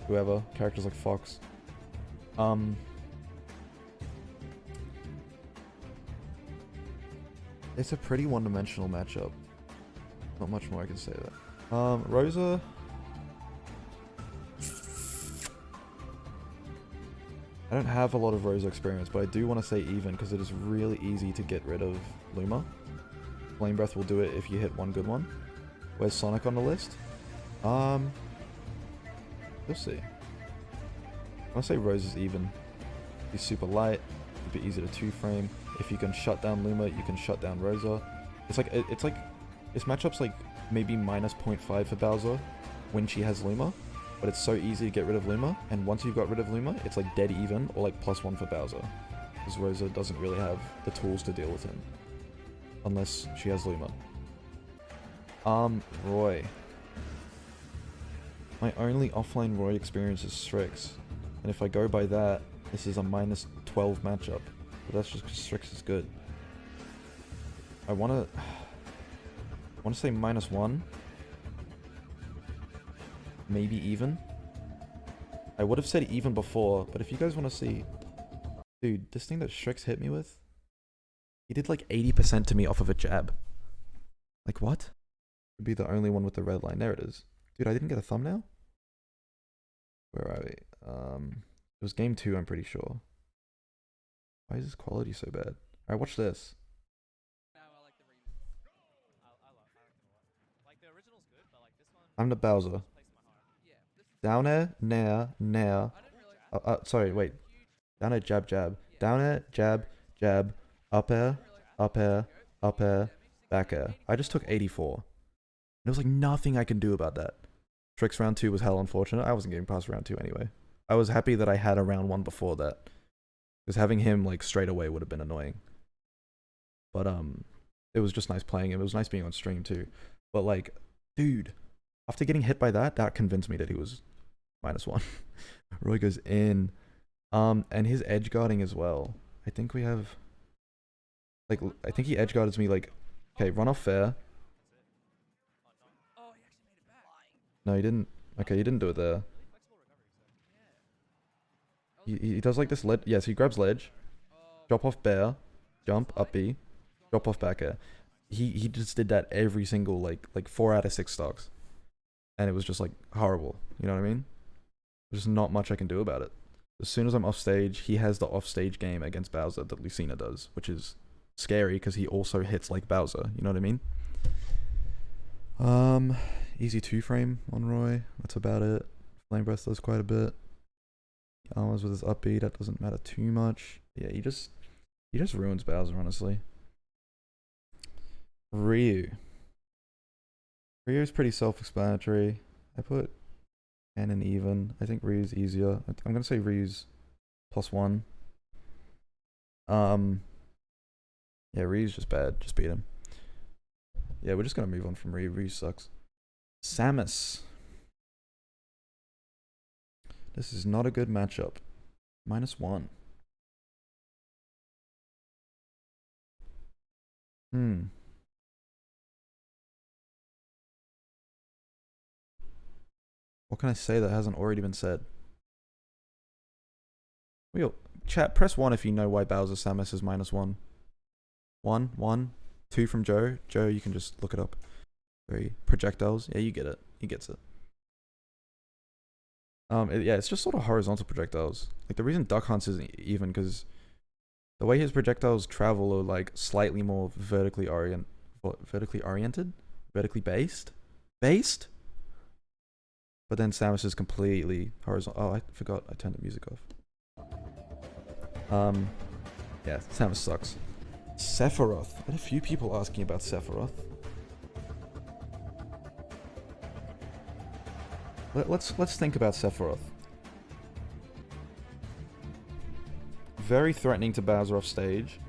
whoever, characters like Fox. It's a pretty one-dimensional matchup. Not much more I can say there. Rosa... I don't have a lot of Rosa experience, but I do want to say even because it is really easy to get rid of Luma. Flame Breath will do it if you hit one good one. Where's Sonic on the list? You'll see. I want to say Rosa's even. He's super light, super easy to 2-frame. If you can shut down Luma, you can shut down Rosa. It's like this matchup's like maybe minus 0.5 for Bowser when she has Luma. But it's so easy to get rid of Luma, and once you've got rid of Luma, it's like dead even, or like +1 for Bowser. Because Rosa doesn't really have the tools to deal with him. Unless she has Luma. Roy. My only offline Roy experience is Strix. And if I go by that, this is a -12 matchup. But that's just because Strix is good. I wanna say -1. Maybe even. I would have said even before, but if you guys want to see... Dude, this thing that Strix hit me with... He did like 80% to me off of a jab. Like what? Would be the only one with the red line. There it is. Dude, I didn't get a thumbnail? Where are we? It was game 2, I'm pretty sure. Why is this quality so bad? Alright, watch this. I'm the Bowser. Down air, nair, nair. Sorry, wait. Down air, jab, jab. Down air, jab, jab. Up air, up air, up air, back air. I just took 84. There was like nothing I can do about that. Tricks round 2 was hell unfortunate. I wasn't getting past round 2 anyway. I was happy that I had a round 1 before that. Because having him like straight away would have been annoying. But it was just nice playing him. It was nice being on stream too. But like, dude, after getting hit by that, that convinced me that he was -1. Roy goes in. And his edge guarding as well. I think we have... Like, I think he edge guards me like... Okay, run off fair. No, he didn't. Okay, he didn't do it there. He does like this ledge. Yes, he grabs ledge. Drop off bear. Jump, up B. Drop off back air. He just did that every single, like 4 out of 6 stocks. And it was just like horrible. You know what I mean? There's not much I can do about it. As soon as I'm off stage, he has the off stage game against Bowser that Lucina does, which is scary because he also hits like Bowser. You know what I mean? Easy 2-frame on Roy. That's about it. Flame Breath does quite a bit. Armors with his up B, that doesn't matter too much. Yeah, he just ruins Bowser, honestly. Ryu. Ryu's pretty self-explanatory. I put N and even. I think Ryu's easier. I'm gonna say Ryu's +1. Yeah, Ryu's just bad. Just beat him. Yeah, we're just gonna move on from Ryu. Ryu sucks. Samus. This is not a good matchup. -1. What can I say that hasn't already been said? Chat, press 1 if you know why Bowser Samus is -1. 1. 2 from Joe. Joe, you can just look it up. 3. Projectiles. Yeah, you get it. He gets it. Yeah, it's just sort of horizontal projectiles. Like, the reason Duck Hunts isn't even because the way his projectiles travel are like slightly more vertically oriented, vertically based. But then Samus is completely horizontal. Oh, I forgot I turned the music off. Yeah, Samus sucks. Sephiroth. I had a few people asking about Sephiroth. Let's think about Sephiroth. Very threatening to Bowser off stage.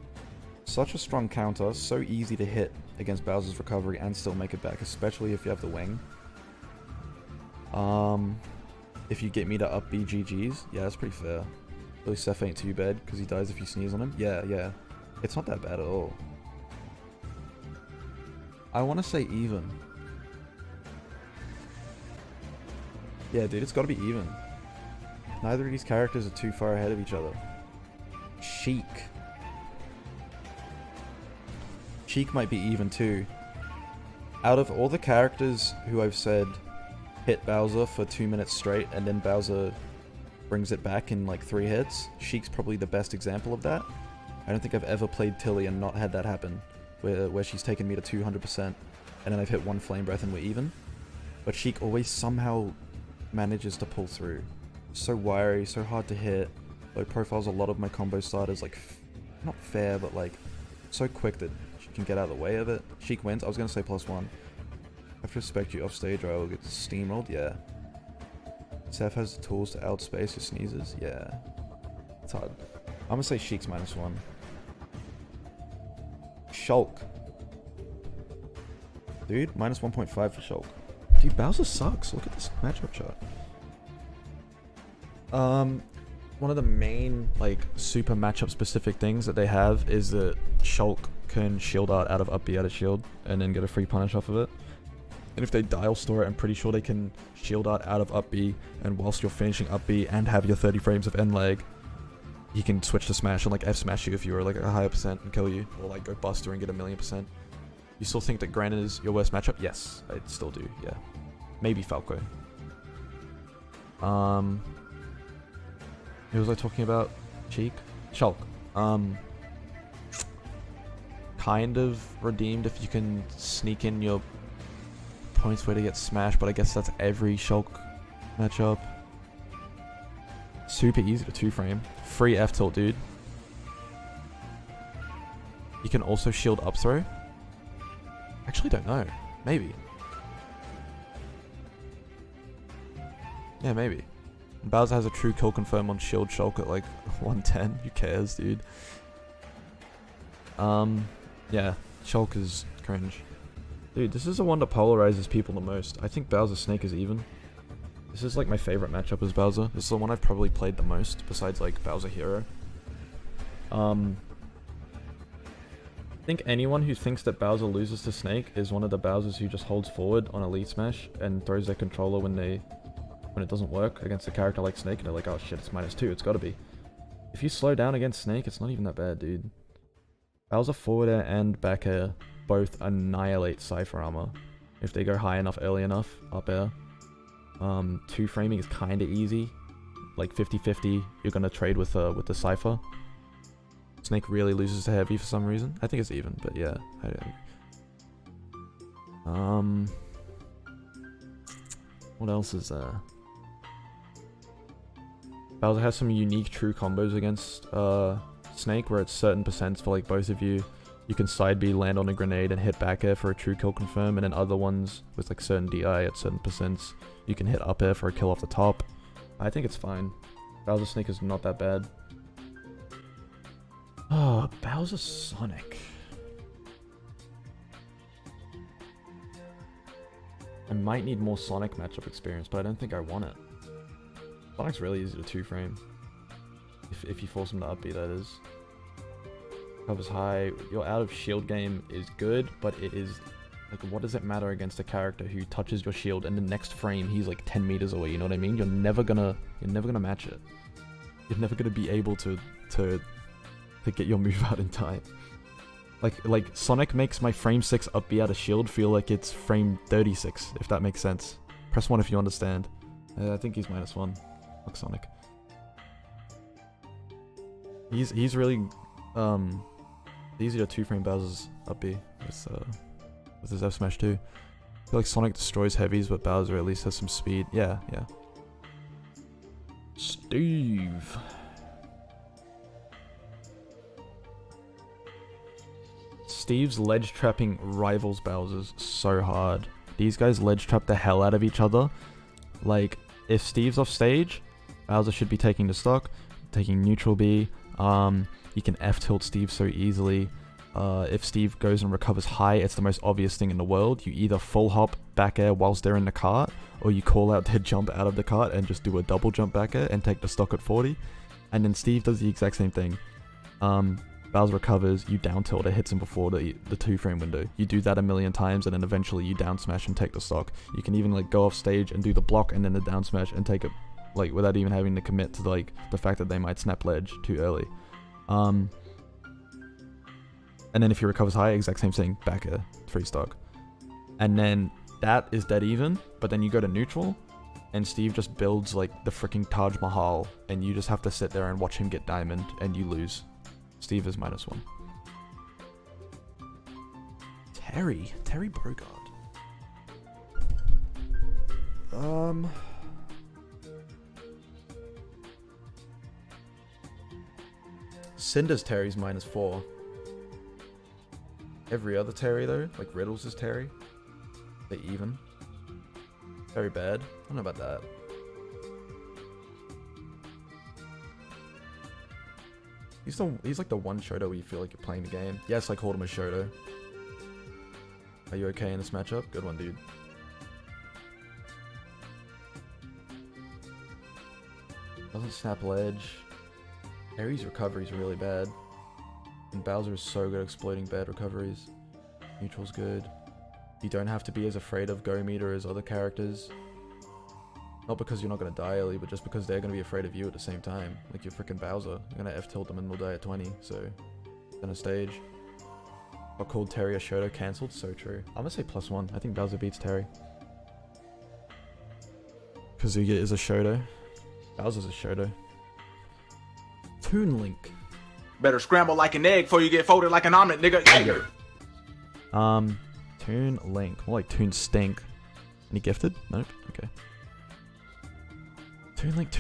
Such a strong counter, so easy to hit against Bowser's recovery and still make it back, especially if you have the wing. If you get me to up B GG's, yeah, that's pretty fair. Really, Seph ain't too bad because he dies if you sneeze on him. Yeah. It's not that bad at all. I want to say even. Yeah, dude, it's got to be even. Neither of these characters are too far ahead of each other. Sheik. Sheik might be even too. Out of all the characters who I've said hit Bowser for 2 minutes straight and then Bowser brings it back in like 3 hits, Sheik's probably the best example of that. I don't think I've ever played Tilly and not had that happen, where she's taken me to 200% and then I've hit 1 Flame Breath and we're even. But Sheik always somehow manages to pull through. So wiry, so hard to hit. Low profile's a lot of my combo starters, like, not fair, but like, so quick that she can get out of the way of it. Sheik wins. I was gonna say +1. I have to respect you off stage or I will get steamrolled. Yeah. Seth has the tools to outspace your sneezes. Yeah. It's hard. I'm gonna say Sheik's -1. Shulk. Dude, -1.5 for Shulk. Dude, Bowser sucks. Look at this matchup chart. One of the main, like, super matchup specific things that they have is that Shulk can shield art out of up B out of shield and then get a free punish off of it. And if they dial store it, I'm pretty sure they can shield art out of up B, and whilst you're finishing up B and have your 30 frames of end leg, he can switch to smash and like F smash you if you were like a higher percent and kill you, or like go buster and get 1,000,000%. You still think that Ganon is your worst matchup? Yes, I still do, yeah. Maybe Falco. Who was I talking about? Cheek? Shulk. Kind of redeemed if you can sneak in your points where to get smashed, but I guess that's every Shulk matchup. Super easy to 2-frame. Free F tilt, dude. You can also shield up throw. Actually don't know. Maybe. Yeah, maybe. Bowser has a true kill confirm on shield Shulk at like 110. Who cares, dude? Yeah, Shulk is cringe. Dude, this is the one that polarizes people the most. I think Bowser Snake is even. This is like my favorite matchup as Bowser. This is the one I've probably played the most, besides like Bowser Hero. I think anyone who thinks that Bowser loses to Snake is one of the Bowsers who just holds forward on Elite Smash and throws their controller when it doesn't work against a character like Snake, and they're like, oh shit, it's -2, it's gotta be. If you slow down against Snake, it's not even that bad, dude. Bowser forward air and back air both annihilate Cypher armor if they go high enough, early enough, up air. 2-framing is kinda easy. Like 50-50, you're gonna trade with the Cypher. Snake really loses to heavy for some reason. I think it's even, but yeah. What else is there? Bowser has some unique true combos against Snake, where it's certain percents for like both of you. You can side B, land on a grenade, and hit back air for a true kill confirm, and then other ones with like certain DI at certain percents, you can hit up air for a kill off the top. I think it's fine. Bowser Snake is not that bad. Oh, Bowser Sonic. I might need more Sonic matchup experience, but I don't think I want it. Sonic's really easy to 2-frame. If you force him to up B, that is. Covers high. Your out of shield game is good, but it is... Like, what does it matter against a character who touches your shield and the next frame he's like 10 meters away, you know what I mean? You're never gonna match it. You're never gonna be able to get your move out in time. Like Sonic makes my frame 6 up B out of shield feel like it's frame 36, if that makes sense. Press 1 if you understand. I think he's -1. Fuck Sonic. He's really easier to 2-frame Bowser's up B with his F smash too. I feel like Sonic destroys heavies, but Bowser at least has some speed. Yeah. Steve. Steve's ledge trapping rivals Bowser's so hard. These guys ledge trap the hell out of each other. Like, if Steve's off stage, Bowser should be taking the stock, taking neutral B. You can F tilt Steve so easily. If Steve goes and recovers high, it's the most obvious thing in the world. You either full hop back air whilst they're in the cart, or you call out their jump out of the cart and just do a double jump back air and take the stock at 40. And then Steve does the exact same thing. Bowser recovers, you down tilt, it hits him before the 2-frame window. You do that a million times and then eventually you down smash and take the stock. You can even like go off stage and do the block and then the down smash and take it like without even having to commit to like the fact that they might snap ledge too early. And then if he recovers high, exact same thing, back a 3 stock. And then that is dead even, but then you go to neutral and Steve just builds like the freaking Taj Mahal and you just have to sit there and watch him get diamond and you lose. Steve is -1. Terry Bogard. Cinder's Terry's -4. Every other Terry though, like Riddles is Terry. They even. Very bad. I don't know about that. He's like the one Shoto where you feel like you're playing the game. Yes, I called him a Shoto. Are you okay in this matchup? Good one, dude. Doesn't snap ledge. Aries recovery's really bad. And Bowser is so good at exploiting bad recoveries. Neutral's good. You don't have to be as afraid of Go Meter as other characters. Not because you're not going to die early, but just because they're going to be afraid of you at the same time. Like you're freaking Bowser. You're going to F-tilt them and they'll die at 20, so... Then a stage. I called Terry a Shoto cancelled, so true. I'm going to say +1. I think Bowser beats Terry. Kazuya is a Shoto. Bowser's a Shoto. Toon Link. Better scramble like an egg before you get folded like an omelet, nigga. Toon Link. More like Toon Stink. Any gifted? Nope. Okay. Toon Link.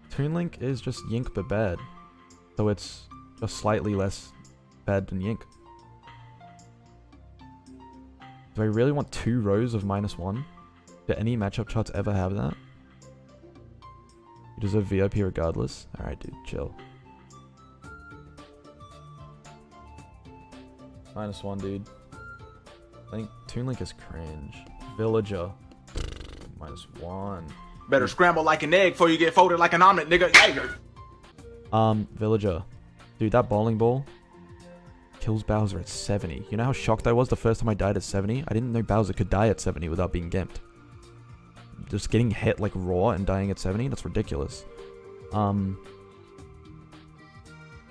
Toon Link is just Yink but bad. So it's just slightly less bad than Yink. Do I really want 2 rows of -1? Do any matchup charts ever have that? You deserve VIP regardless. Alright, dude, chill. -1, dude. I think Toon Link is cringe. Villager. -1. Better scramble like an egg before you get folded like an omelet, nigga. Villager. Dude, that bowling ball kills Bowser at 70. You know how shocked I was the first time I died at 70? I didn't know Bowser could die at 70 without being gimped. Just getting hit like raw and dying at 70? That's ridiculous.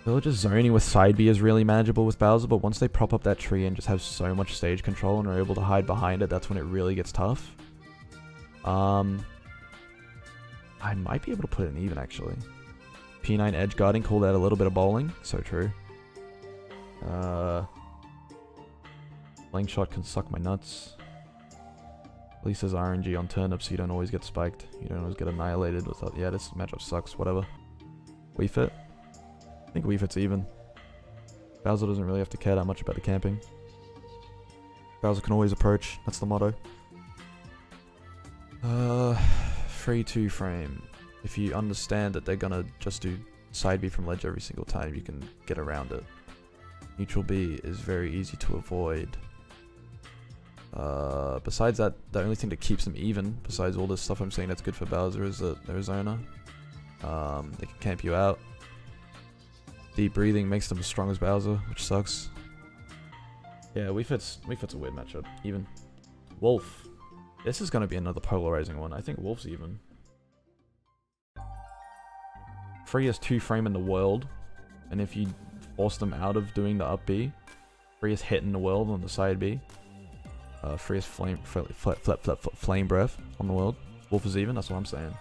Villager's zoning with side B is really manageable with Bowser, but once they prop up that tree and just have so much stage control and are able to hide behind it, that's when it really gets tough. I might be able to put it in even, actually. P9 edge guarding, call that a little bit of bowling. So true. Flank shot can suck my nuts. At least there's RNG on turnips, so you don't always get spiked. You don't always get annihilated with that. Yeah, this matchup sucks, whatever. Wii Fit? I think Wii Fit's even. Bowser doesn't really have to care that much about the camping. Bowser can always approach, that's the motto. Free 2-frame. If you understand that they're gonna just do side B from ledge every single time, you can get around it. Neutral B is very easy to avoid. Besides that, the only thing that keeps them even, besides all this stuff I'm saying that's good for Bowser, is that Arizona. They can camp you out. Deep breathing makes them as strong as Bowser, which sucks. Yeah, Wii Fit's a weird matchup. Even. Wolf. This is going to be another polarizing one. I think Wolf's even. Freest 2-frame in the world. And if you force them out of doing the up B, freest hit in the world on the side B. Freest flame breath on the world. Wolf is even, that's what I'm saying.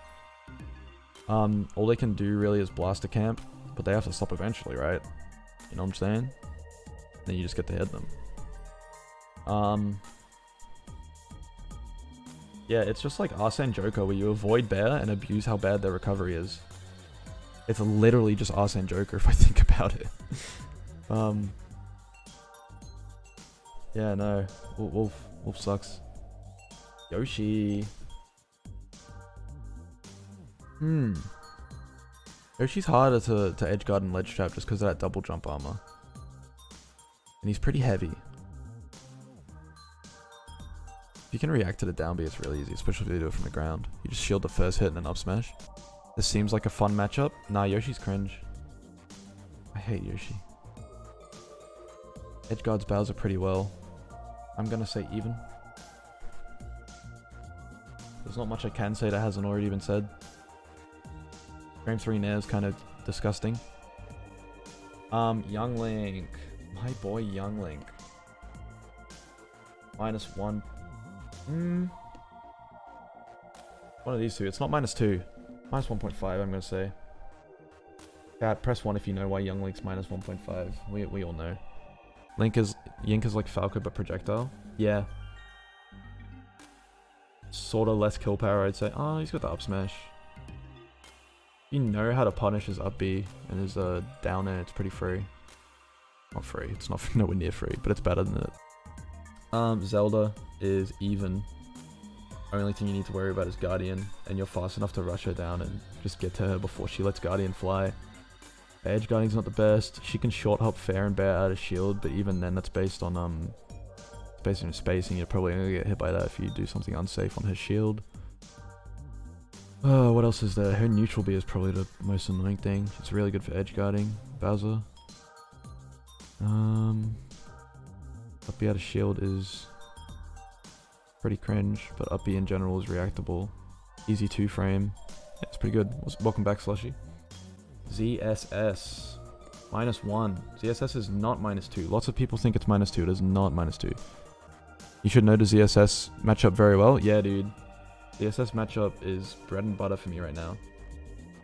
All they can do really is blast a camp, but they have to stop eventually, right? You know what I'm saying? Then you just get to hit them. Yeah, it's just like Arsene Joker, where you avoid bear and abuse how bad their recovery is. It's literally just Arsene Joker if I think about it. Yeah, no. Wolf sucks. Yoshi. Yoshi's harder to edge guard and ledge trap just because of that double jump armor. And he's pretty heavy. If you can react to the down B, it's really easy, especially if you do it from the ground. You just shield the first hit and then up smash. This seems like a fun matchup. Nah, Yoshi's cringe. I hate Yoshi. Edge guards Bowser pretty well. I'm gonna say even. There's not much I can say that hasn't already been said. Frame 3 Nair is kind of disgusting. Young Link. My boy Young Link. -1. One of these two. It's not -2. -1.5, I'm gonna say. Yeah, press 1 if you know why Young Link's -1.5. We all know. Yink is like Falco but projectile. Yeah. Sorta less kill power, I'd say. Oh, he's got the up smash. You know how to punish his up B and his down air, it's pretty free. Not free, it's not nowhere near free, but it's better than it. Zelda is even. Only thing you need to worry about is Guardian, and you're fast enough to rush her down and just get to her before she lets Guardian fly. Edge Guarding's not the best. She can short hop fair and bear out of shield, but even then that's based on your spacing. You're probably gonna get hit by that if you do something unsafe on her shield. What else is there? Her neutral B is probably the most annoying thing. It's really good for edge guarding Bowser. Up B out of shield is pretty cringe, but up B in general is reactable. Easy 2 frame. Yeah, it's pretty good. Welcome back, Slushy. ZSS. -1. ZSS is not -2. Lots of people think it's -2. It is not -2. You should know the ZSS matchup very well. Yeah, dude. ZSS matchup is bread and butter for me right now.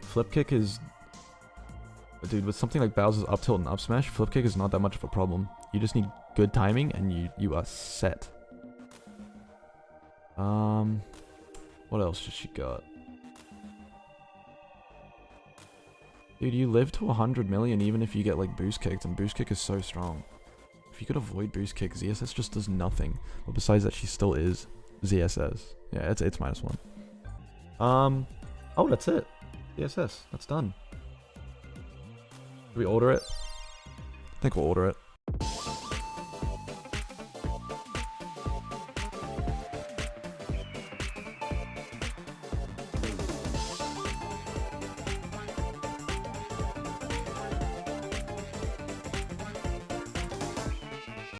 Flip kick is... Dude, with something like Bowser's up tilt and up smash, flip kick is not that much of a problem. You just need good timing and you are set. What else does she got? Dude, you live to 100 million even if you get like boost kicked, and boost kick is so strong. If you could avoid boost kick, ZSS just does nothing. But besides that, she still is ZSS. Yeah, it's -1. Oh, that's it. ZSS, that's done. Do we order it? I think we'll order it.